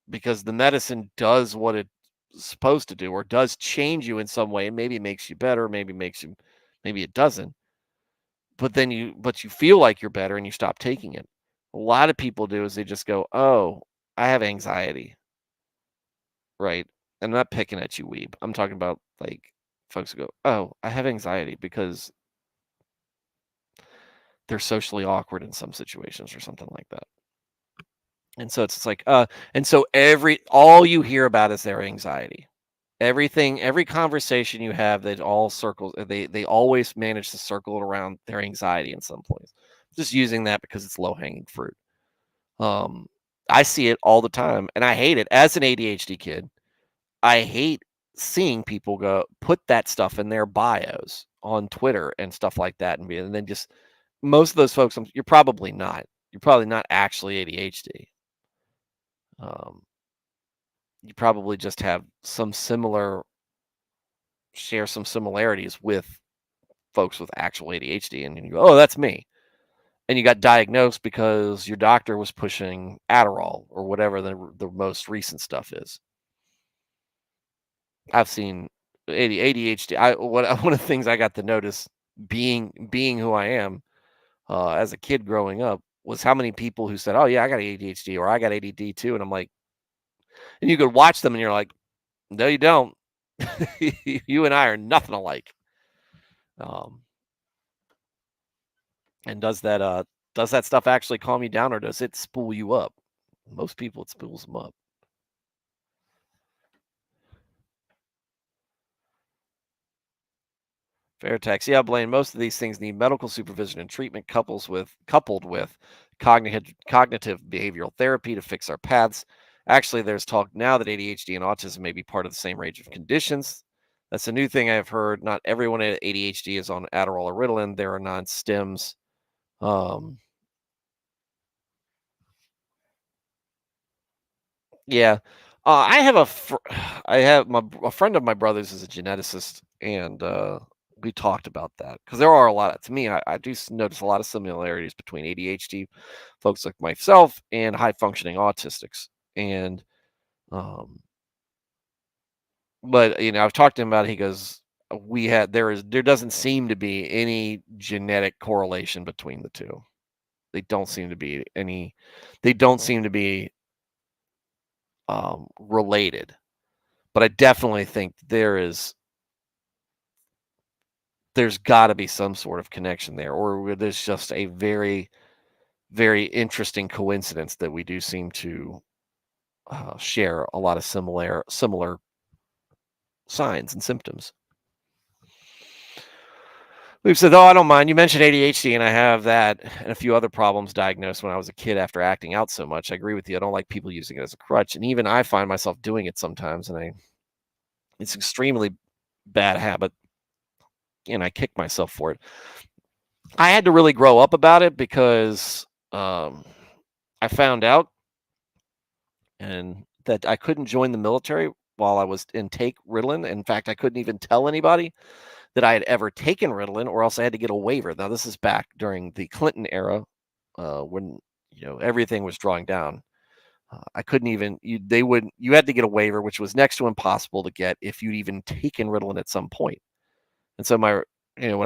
because the medicine does what it's supposed to do, or does change you in some way, and maybe it makes you better, maybe it doesn't. But you feel like you're better and you stop taking it. A lot of people do is they just go, "Oh, I have anxiety." Right? I'm not picking at you, weeb. I'm talking about, like, folks who go, "Oh, I have anxiety," because they're socially awkward in some situations or something like that. And so it's like, and so all you hear about is their anxiety. Every conversation you have, that all circles, they always manage to circle it around their anxiety in some place. Just using that because it's low hanging fruit. Um, I see it all the time, and I hate it. As an ADHD kid, I hate seeing people put that stuff in their bios on Twitter and stuff like that, and then just most of those folks, you're probably not. You're probably not actually ADHD. Um, you probably just have share some similarities with folks with actual ADHD, and you go, "Oh, that's me." And you got diagnosed because your doctor was pushing Adderall or whatever the most recent stuff is. I've seen ADHD. One of the things I got to notice, being who I am, as a kid growing up, was how many people who said, "Oh yeah, I got ADHD," or "I got ADD too," and I'm like, and you could watch them and you're like, "No, you don't. You and I are nothing alike." Um, and does that stuff actually calm you down, or does it spool you up? Most people, it spools them up. Fair tax. Yeah, Blaine. Most of these things need medical supervision and treatment, coupled with cognitive behavioral therapy to fix our paths. Actually, there's talk now that ADHD and autism may be part of the same range of conditions. That's a new thing I've heard. Not everyone at ADHD is on Adderall or Ritalin. There are non-stims. Um, yeah, I have I have a friend of my brother's is a geneticist, and we talked about that because there are a lot of, to me, I do notice a lot of similarities between ADHD folks like myself and high functioning autistics. And um, but I've talked to him about it. He goes, there doesn't seem to be any genetic correlation between the two. They don't seem to be any. They don't seem to be related. But I definitely think there's got to be some sort of connection there, or where there's just a very very interesting coincidence that we do seem to share a lot of similar signs and symptoms. We've said, "Oh, I don't mind. You mentioned ADHD, and I have that and a few other problems diagnosed when I was a kid after acting out so much. I agree with you. I don't like people using it as a crutch, and even I find myself doing it sometimes, and it's extremely bad habit, and I kick myself for it. I had to really grow up about it because I found out and that I couldn't join the military while I was in take Ritalin. In fact, I couldn't even tell anybody that I had ever taken Ritalin, or else I had to get a waiver. Now, this is back during the Clinton era, when everything was drawing down. I couldn't even you had to get a waiver, which was next to impossible to get if you'd even taken Ritalin at some point. And so when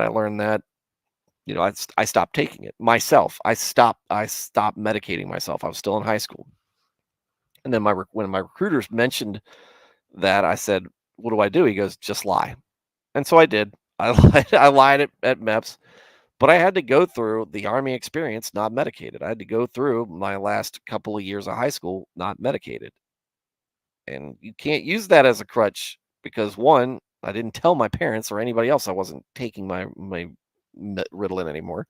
I learned that, I stopped taking it myself. I stopped medicating myself. I was still in high school, and then when my recruiters mentioned that, I said, "What do I do?" He goes, "Just lie." And so I did. I lied. I lied at MEPS. But I had to go through the Army experience not medicated. I had to go through my last couple of years of high school not medicated. And you can't use that as a crutch because, one, I didn't tell my parents or anybody else I wasn't taking my Ritalin anymore.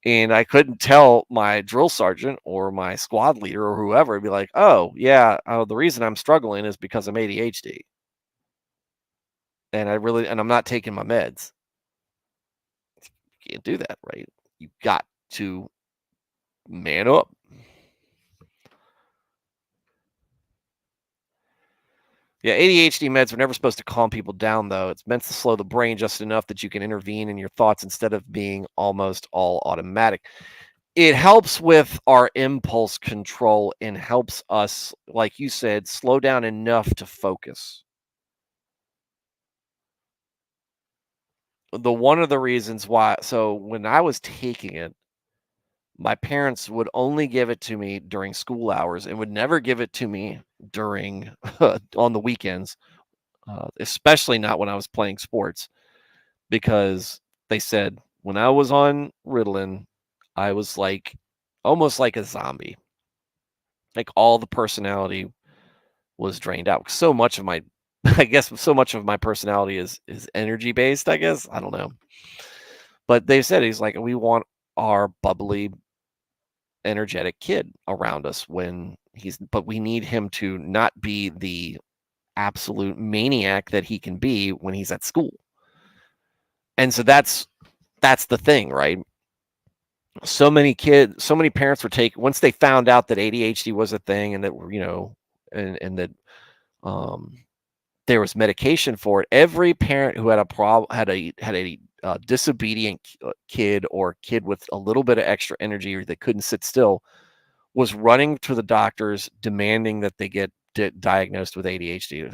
And I couldn't tell my drill sergeant or my squad leader or whoever, be like, "Oh, yeah, the reason I'm struggling is because I'm ADHD, and I'm not taking my meds." You can't do that, right? You got to man up. Yeah, ADHD meds are never supposed to calm people down, though. It's meant to slow the brain just enough that you can intervene in your thoughts instead of being almost all automatic. It helps with our impulse control and helps us, like you said, slow down enough to focus. One of the reasons why, so when I was taking it, my parents would only give it to me during school hours and would never give it to me during on the weekends, especially not when I was playing sports, because they said when I was on Ritalin, I was like almost like a zombie. Like all the personality was drained out. So much of my I guess so much of my personality is energy based, I guess. I don't know. But they said he's like, we want our bubbly, energetic kid around us but we need him to not be the absolute maniac that he can be when he's at school. And so that's the thing, right? So many parents were taking once they found out that ADHD was a thing and that and that um there was medication for it. Every parent who had a problem had a disobedient kid or kid with a little bit of extra energy or that couldn't sit still was running to the doctors demanding that they get diagnosed with ADHD.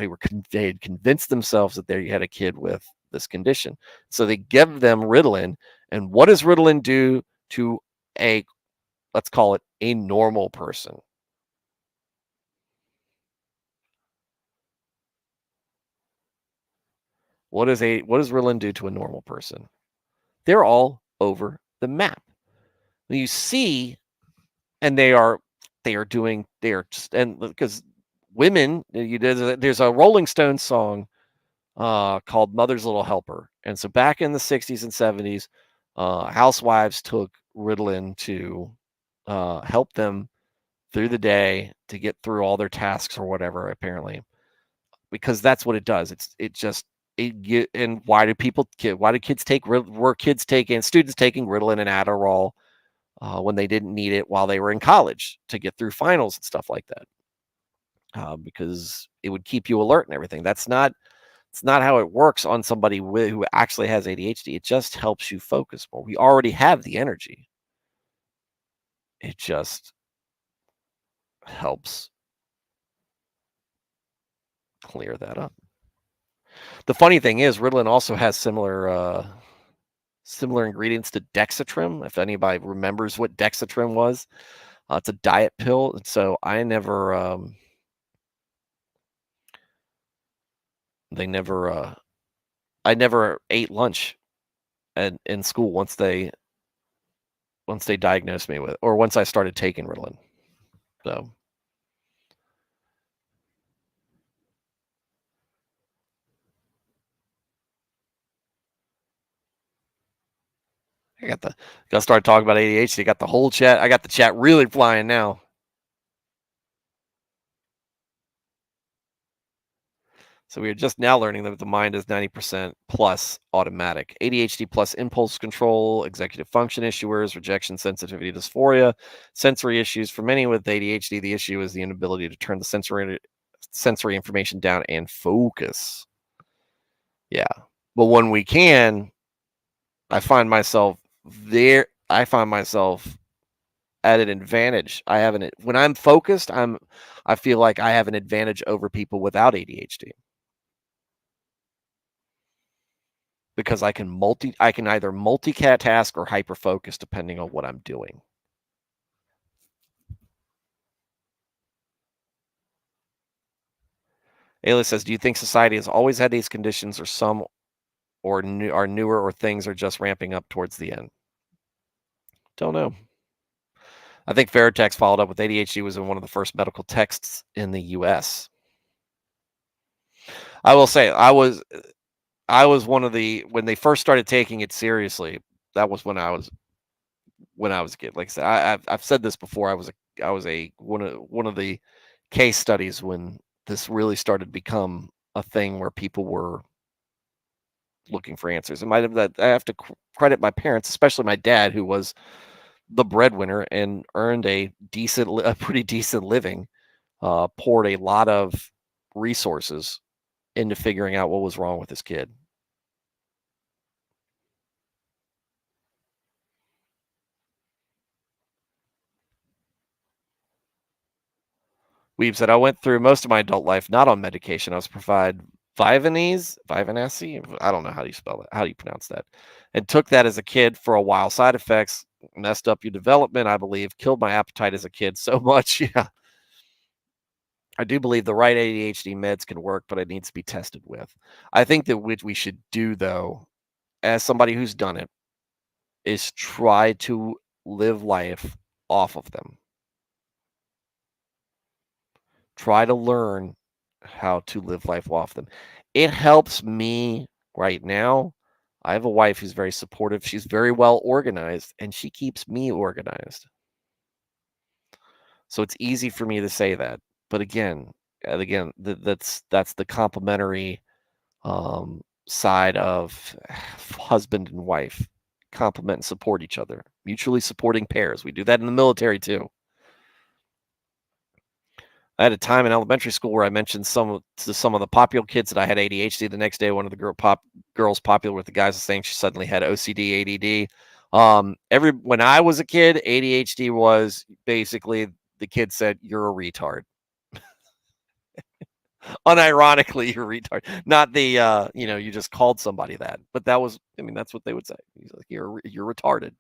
They had convinced themselves that they had a kid with this condition. So they give them Ritalin. And what does Ritalin do to a, let's call it, a normal person? What does Ritalin do to a normal person? They're all over the map. You see, and they are just, and because women, there's a Rolling Stones song called Mother's Little Helper. And so back in the 60s and 70s, housewives took Ritalin to help them through the day to get through all their tasks or whatever, apparently, because that's what it does. And why do kids were kids taking students taking Ritalin and Adderall when they didn't need it while they were in college to get through finals and stuff like that? Because it would keep you alert and everything. It's not how it works on somebody who actually has ADHD. It just helps you focus more. We already have the energy. It just helps clear that up. The funny thing is, Ritalin also has similar ingredients to Dexatrim. If anybody remembers what Dexatrim was, it's a diet pill. And so they never, I never ate lunch in school once they diagnosed me with, or once I started taking Ritalin. So got to start talking about ADHD. Got the whole chat. I got the chat really flying now. So we are just now learning that the mind is 90% plus automatic. ADHD plus impulse control, executive function issuers, rejection sensitivity dysphoria, sensory issues. For many with ADHD, the issue is the inability to turn the sensory information down and focus. Yeah. But when we can, I find myself there. I find myself at an advantage. When I'm focused, I feel like I have an advantage over people without ADHD. Because I can either multitask or hyper focus depending on what I'm doing. Ayla says, do you think society has always had these conditions or some are newer or things are just ramping up towards the end? Don't know. I think Veritex followed up with ADHD was in one of the first medical texts in the US. I will say I was one of the when they first started taking it seriously, that was when I was a kid. Like I said, I've said this before. I was a one of the case studies when this really started to become a thing where people were looking for answers. And I have to credit my parents, especially my dad, who was the breadwinner and earned a pretty decent living. Poured a lot of resources into figuring out what was wrong with his kid. Weeb said, I went through most of my adult life not on medication. I was provided Vyvanese. I don't know how do you spell that. How do you pronounce that? And took that as a kid for a while. Side effects messed up your development, I believe, killed my appetite as a kid so much. Yeah. I do believe the right ADHD meds can work, but it needs to be tested with. I think that what we should do, though, as somebody who's done it, is try to live life off of them. Try to learn how to live life off them. It helps me right now. I have a wife who's very supportive. She's very well organized, and she keeps me organized. So it's easy for me to say that. But again, that's the complementary side of husband and wife. Complement and support each other. Mutually supporting pairs. We do that in the military too. I had a time in elementary school where I mentioned some of the popular kids that I had ADHD. The next day, one of the girls popular with the guys was saying she suddenly had OCD, ADD. When I was a kid, ADHD was basically the kid said you're a retard. Unironically, you're a retard. Not the you just called somebody that, but that's what they would say. He's like you're retarded.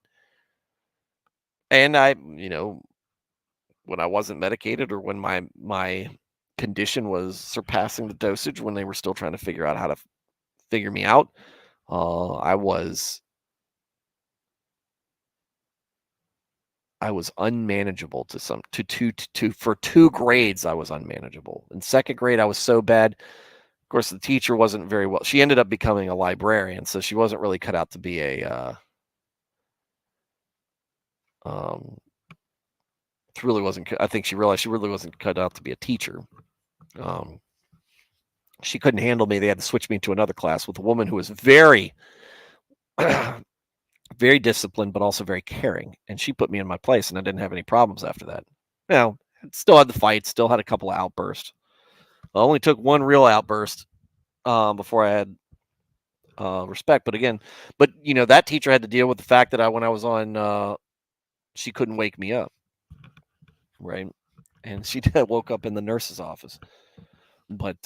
And when I wasn't medicated or when my condition was surpassing the dosage, when they were still trying to figure out how to figure me out, I was unmanageable for 2 grades. I was unmanageable. In second grade, I was so bad. Of course, the teacher wasn't very well. She ended up becoming a librarian, so she wasn't really cut out to be a. Really wasn't. I think she realized she really wasn't cut out to be a teacher. She couldn't handle me. They had to switch me to another class with a woman who was very, very disciplined, but also very caring. And she put me in my place, and I didn't have any problems after that. Still had the fight, still had a couple of outbursts. I only took one real outburst before I had respect. But again, that teacher had to deal with the fact that when I was on, she couldn't wake me up, right? And she woke up in the nurse's office. But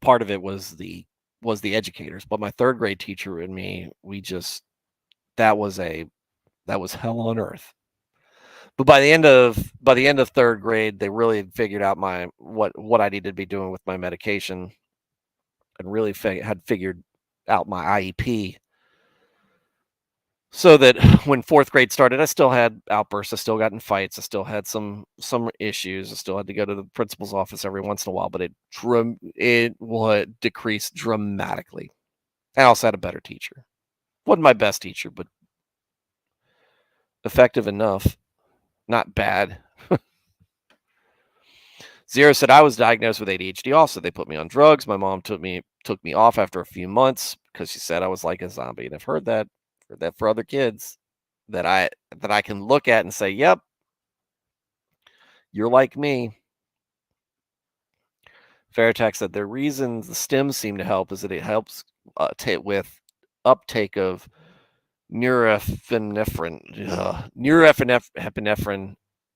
part of it was the educators. But my third grade teacher and me, that was hell on earth. But by the end of third grade, they really figured out what I needed to be doing with my medication, and really had figured out my IEP. So that when fourth grade started, I still had outbursts. I still got in fights. I still had some issues. I still had to go to the principal's office every once in a while, but it would decrease dramatically. I also had a better teacher. Wasn't my best teacher, but effective enough. Not bad. Zero said I was diagnosed with ADHD also. They put me on drugs. My mom took me off after a few months because she said I was like a zombie. And I've heard that for other kids that I can look at and say, "Yep, you're like me." Fairtax said the reason the stems seem to help is that it helps with uptake of norepinephrine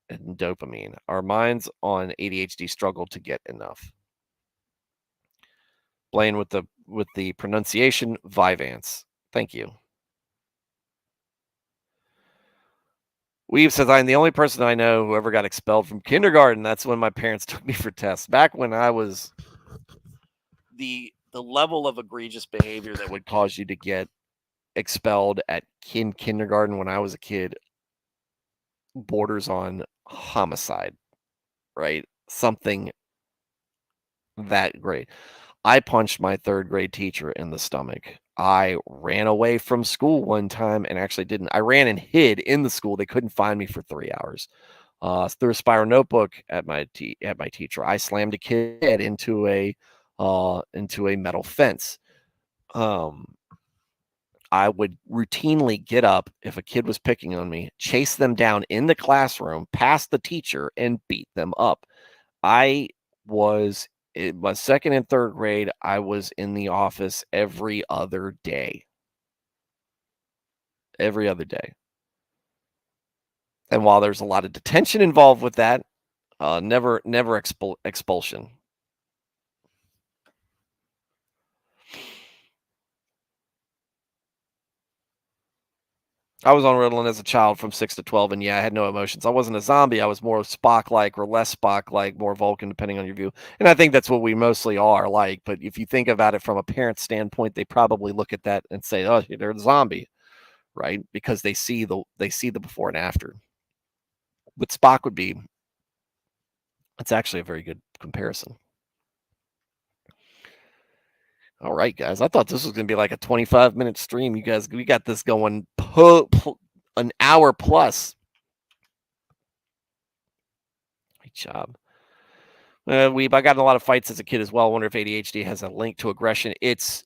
and dopamine. Our minds on ADHD struggle to get enough. Blaine with the pronunciation, Vyvanse. Thank you. Weave says I'm the only person I know who ever got expelled from kindergarten. That's when my parents took me for tests. Back when I was the level of egregious behavior that would cause you to get expelled at kindergarten when I was a kid borders on homicide, right? Something that great. I punched my third grade teacher in the stomach. I ran away from school one time and actually didn't. I ran and hid in the school. They couldn't find me for 3 hours. Threw a spiral notebook at my teacher. I slammed a kid into a metal fence. I would routinely get up if a kid was picking on me, chase them down in the classroom, past the teacher, and beat them up. I was in my second and third grade, I was in the office every other day. Every other day. And while there's a lot of detention involved with that, never expulsion. I was on Ritalin as a child from 6 to 12, and yeah, I had no emotions. I wasn't a zombie. I was more Spock-like or less Spock-like, more Vulcan, depending on your view. And I think that's what we mostly are like. But if you think about it from a parent's standpoint, they probably look at that and say, "Oh, they're a zombie," right? Because they see the before and after. But Spock would be. It's actually a very good comparison. All right, guys. I thought this was going to be like a 25-minute stream. You guys, we got this going an hour plus. Great job. I got in a lot of fights as a kid as well. I wonder if ADHD has a link to aggression. It's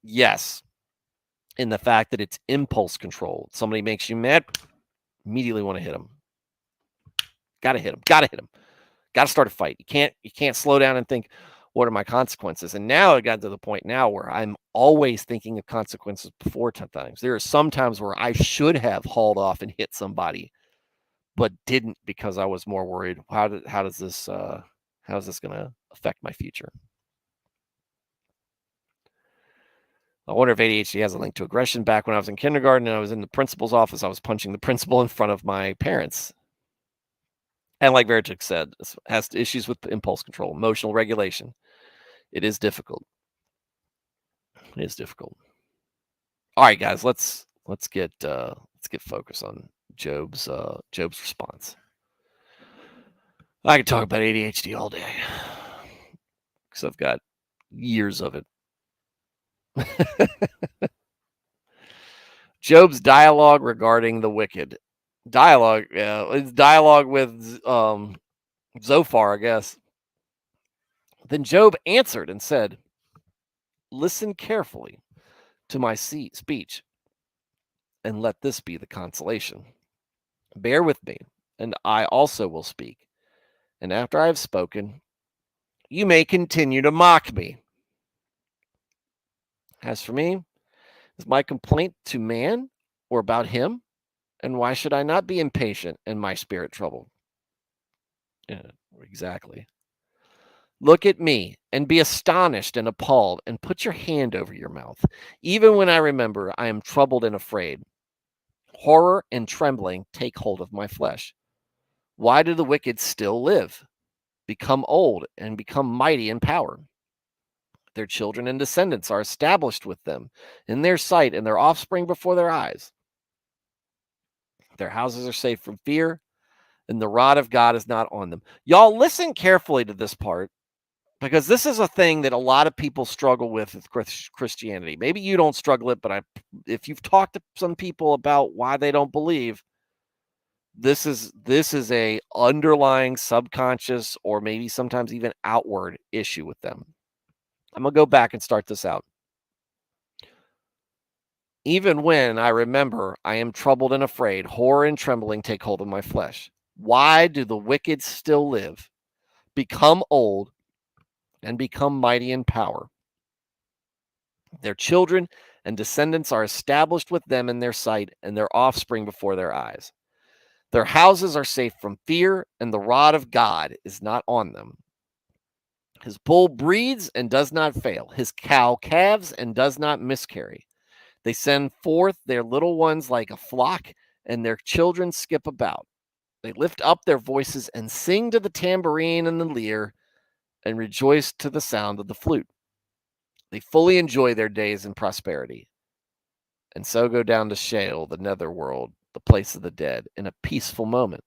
yes, in the fact that it's impulse control. Somebody makes you mad, immediately want to hit them. Gotta hit them. Gotta hit them. Gotta start a fight. You can't slow down and think, what are my consequences? And now it got to the point now where I'm always thinking of consequences before times. There are some times where I should have hauled off and hit somebody, but didn't because I was more worried. How's this going to affect my future? I wonder if ADHD has a link to aggression. Back when I was in kindergarten and I was in the principal's office, I was punching the principal in front of my parents. And like Veritek said, has issues with impulse control, emotional regulation. It is difficult. It is difficult. All right, guys, let's get focused on Job's response. I could talk about ADHD all day because I've got years of it. Job's dialogue regarding the wicked. It's dialogue with Zophar, I guess. Then Job answered and said, "Listen carefully to my speech, and let this be the consolation. Bear with me, and I also will speak. And after I have spoken, you may continue to mock me. As for me, is my complaint to man or about him? And why should I not be impatient and my spirit troubled?" Yeah, exactly. "Look at me and be astonished and appalled, and put your hand over your mouth. Even when I remember, I am troubled and afraid. Horror and trembling take hold of my flesh. Why do the wicked still live, become old, and become mighty in power? Their children and descendants are established with them in their sight, and their offspring before their eyes. Their houses are safe from fear, and the rod of God is not on them. Y'all listen carefully to this part, because this is a thing that a lot of people struggle with Christianity. Maybe you don't struggle it, but if you've talked to some people about why they don't believe, this is a underlying subconscious or maybe sometimes even outward issue with them. I'm going to go back and start this out. Even when I remember I am troubled and afraid, horror and trembling take hold of my flesh. Why do the wicked still live, become old, and become mighty in power? Their children and descendants are established with them in their sight, and their offspring before their eyes. Their houses are safe from fear, and the rod of God is not on them. His bull breeds and does not fail. His cow calves and does not miscarry. They send forth their little ones like a flock, and their children skip about. They lift up their voices and sing to the tambourine and the lyre, and rejoice to the sound of the flute. They fully enjoy their days in prosperity, and so go down to Sheol, the netherworld, the place of the dead, in a peaceful moment.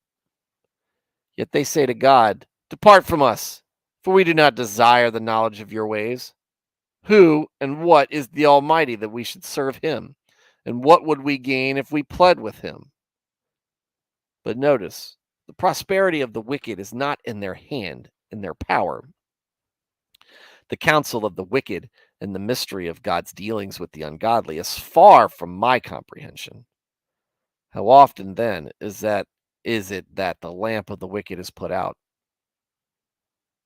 Yet they say to God, "Depart from us, for we do not desire the knowledge of your ways. Who and what is the Almighty that we should serve him? And what would we gain if we pled with him?" But notice, the prosperity of the wicked is not in their hand, in their power. The counsel of the wicked and the mystery of God's dealings with the ungodly is far from my comprehension. How often, then, is it that the lamp of the wicked is put out,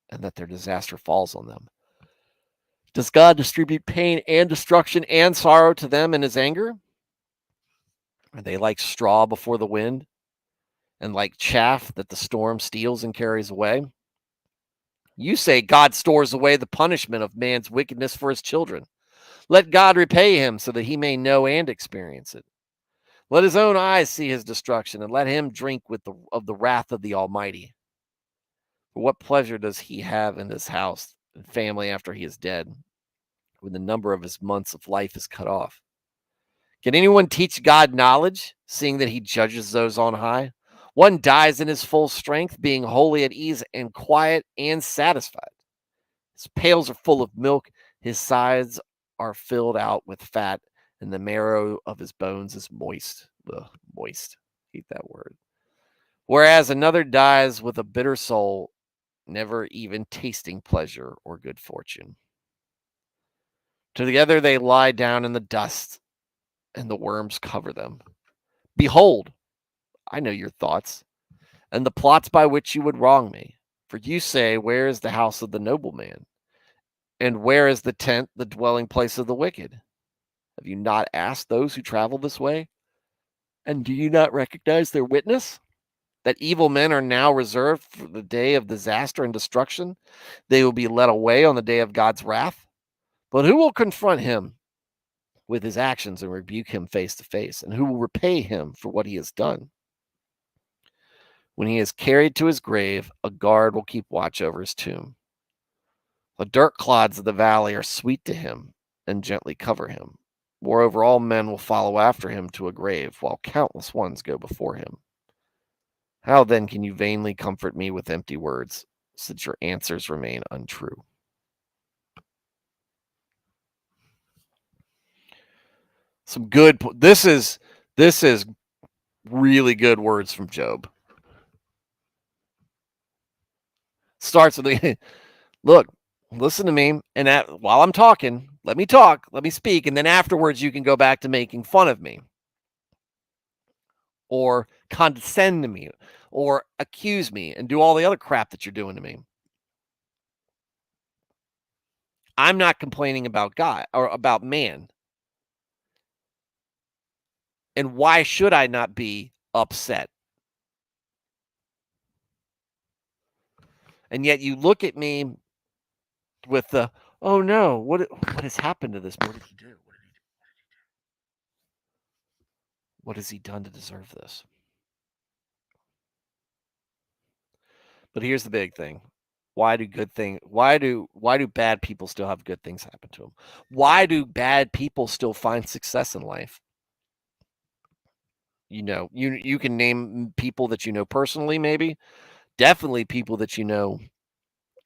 and that their disaster falls on them? Does God distribute pain and destruction and sorrow to them in his anger? Are they like straw before the wind, and like chaff that the storm steals and carries away? You say God stores away the punishment of man's wickedness for his children. Let God repay him so that he may know and experience it. Let his own eyes see his destruction, and let him drink of the wrath of the Almighty. For what pleasure does he have in his house and family after he is dead, when the number of his months of life is cut off? Can anyone teach God knowledge, seeing that he judges those on high? One dies in his full strength, being wholly at ease and quiet and satisfied. His pails are full of milk, his sides are filled out with fat, and the marrow of his bones is moist. Ugh, moist. Hate that word. Whereas another dies with a bitter soul, never even tasting pleasure or good fortune. Together they lie down in the dust, and the worms cover them. Behold, I know your thoughts, and the plots by which you would wrong me. For you say, where is the house of the nobleman? And where is the tent, the dwelling place of the wicked? Have you not asked those who travel this way? And do you not recognize their witness? That evil men are now reserved for the day of disaster and destruction. They will be led away on the day of God's wrath. But who will confront him with his actions and rebuke him face to face? And who will repay him for what he has done? When he is carried to his grave, a guard will keep watch over his tomb. The dirt clods of the valley are sweet to him and gently cover him. Moreover, all men will follow after him to a grave, while countless ones go before him. How then can you vainly comfort me with empty words, since your answers remain untrue? This is really good words from Job. Starts with the look, listen to me, and while I'm talking, let me talk, let me speak, and then afterwards you can go back to making fun of me, or condescend to me, or accuse me, and do all the other crap that you're doing to me. I'm not complaining about God or about man. And why should I not be upset? And yet you look at me with the, oh no, what has happened to this? What did he do? What has he done to deserve this? But here's the big thing. Why do bad people still have good things happen to them? Why do bad people still find success in life? you can name people that you know personally, maybe. Definitely people that you know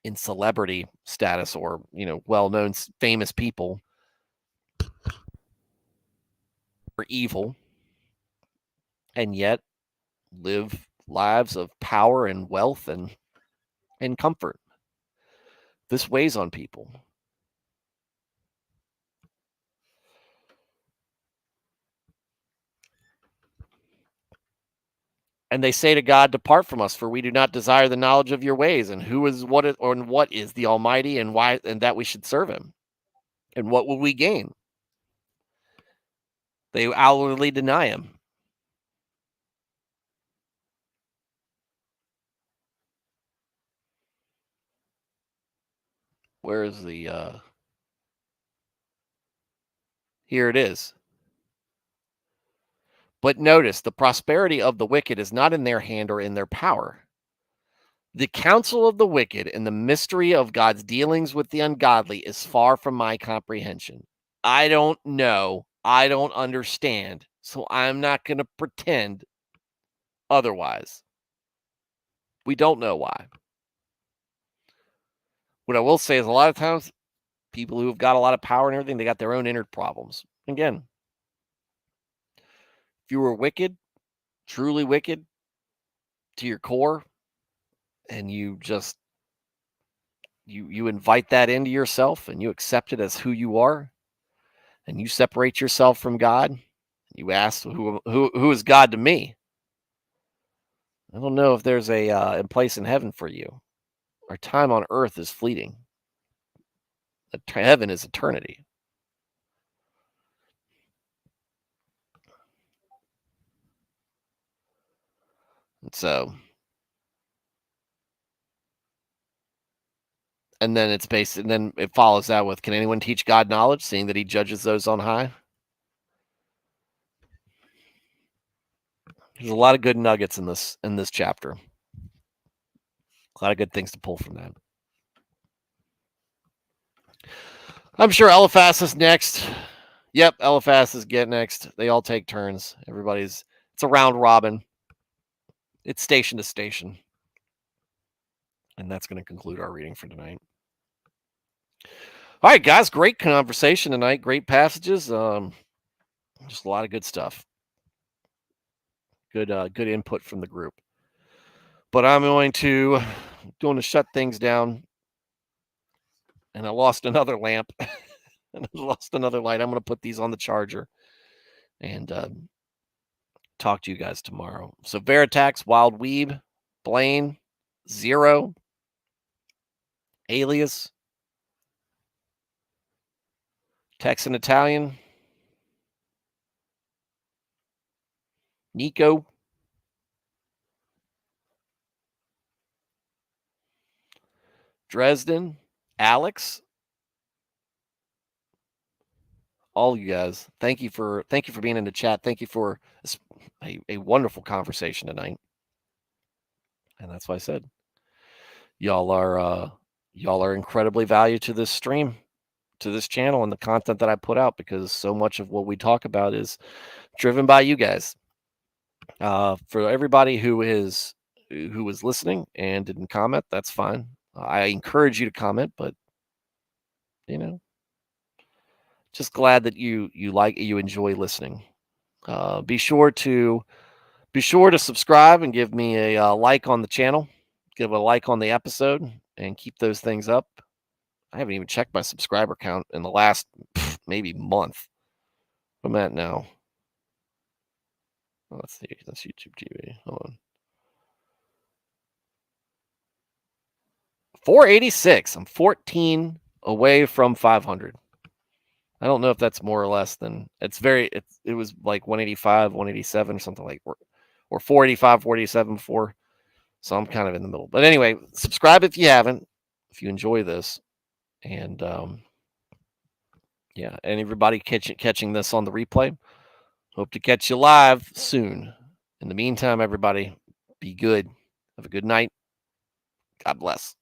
in celebrity status or, well-known famous people are evil and yet live lives of power and wealth and comfort. This weighs on people. And they say to God, "Depart from us, for we do not desire the knowledge of your ways, and who is what is the Almighty, and why, and that we should serve him. And what will we gain?" They outwardly deny him. Where is the here it is. But notice the prosperity of the wicked is not in their hand or in their power. The counsel of the wicked and the mystery of God's dealings with the ungodly is far from my comprehension. I don't know. I don't understand. So I'm not going to pretend otherwise. We don't know why. What I will say is a lot of times people who have got a lot of power and everything, they got their own inner problems. Again, if you were wicked, truly wicked to your core, and you just you invite that into yourself and you accept it as who you are, and you separate yourself from God, you ask who is God to me? I don't know if there's a place in heaven for you. Our time on earth is fleeting. Heaven is eternity. And so, and then and then it follows that with, can anyone teach God knowledge, seeing that he judges those on high? There's a lot of good nuggets in this chapter. A lot of good things to pull from that. I'm sure Eliphaz is next. Yep, Eliphaz is get next. They all take turns. It's a round robin. It's station to station. And that's going to conclude our reading for tonight. All right, guys, great conversation tonight. Great passages. Just a lot of good stuff. Good input from the group. But I'm going to shut things down. And I lost another lamp. And I lost another light. I'm going to put these on the charger and talk to you guys tomorrow. So Veritax, Wild Weeb, Blaine, Zero, Alias, Texan Italian, Nico, Dresden, Alex, all you guys. Thank you for being in the chat. Thank you for a wonderful conversation tonight. And that's why I said y'all are incredibly valued to this stream, to this channel, and the content that I put out, because so much of what we talk about is driven by you guys. For everybody who was listening and didn't comment, that's fine. I encourage you to comment, but just glad that you enjoy listening. Be sure to subscribe and give me a like on the channel. Give a like on the episode and keep those things up. I haven't even checked my subscriber count in the last maybe month. I'm at now. Let's see. That's YouTube TV. Hold on. 486. I'm 14 away from 500. I don't know if that's more or less than it was like 185, 187 or something like, or 485, 487 before. So I'm kind of in the middle. But anyway, subscribe if you haven't, if you enjoy this. And yeah, and everybody catching this on the replay, hope to catch you live soon. In the meantime, everybody, be good. Have a good night. God bless.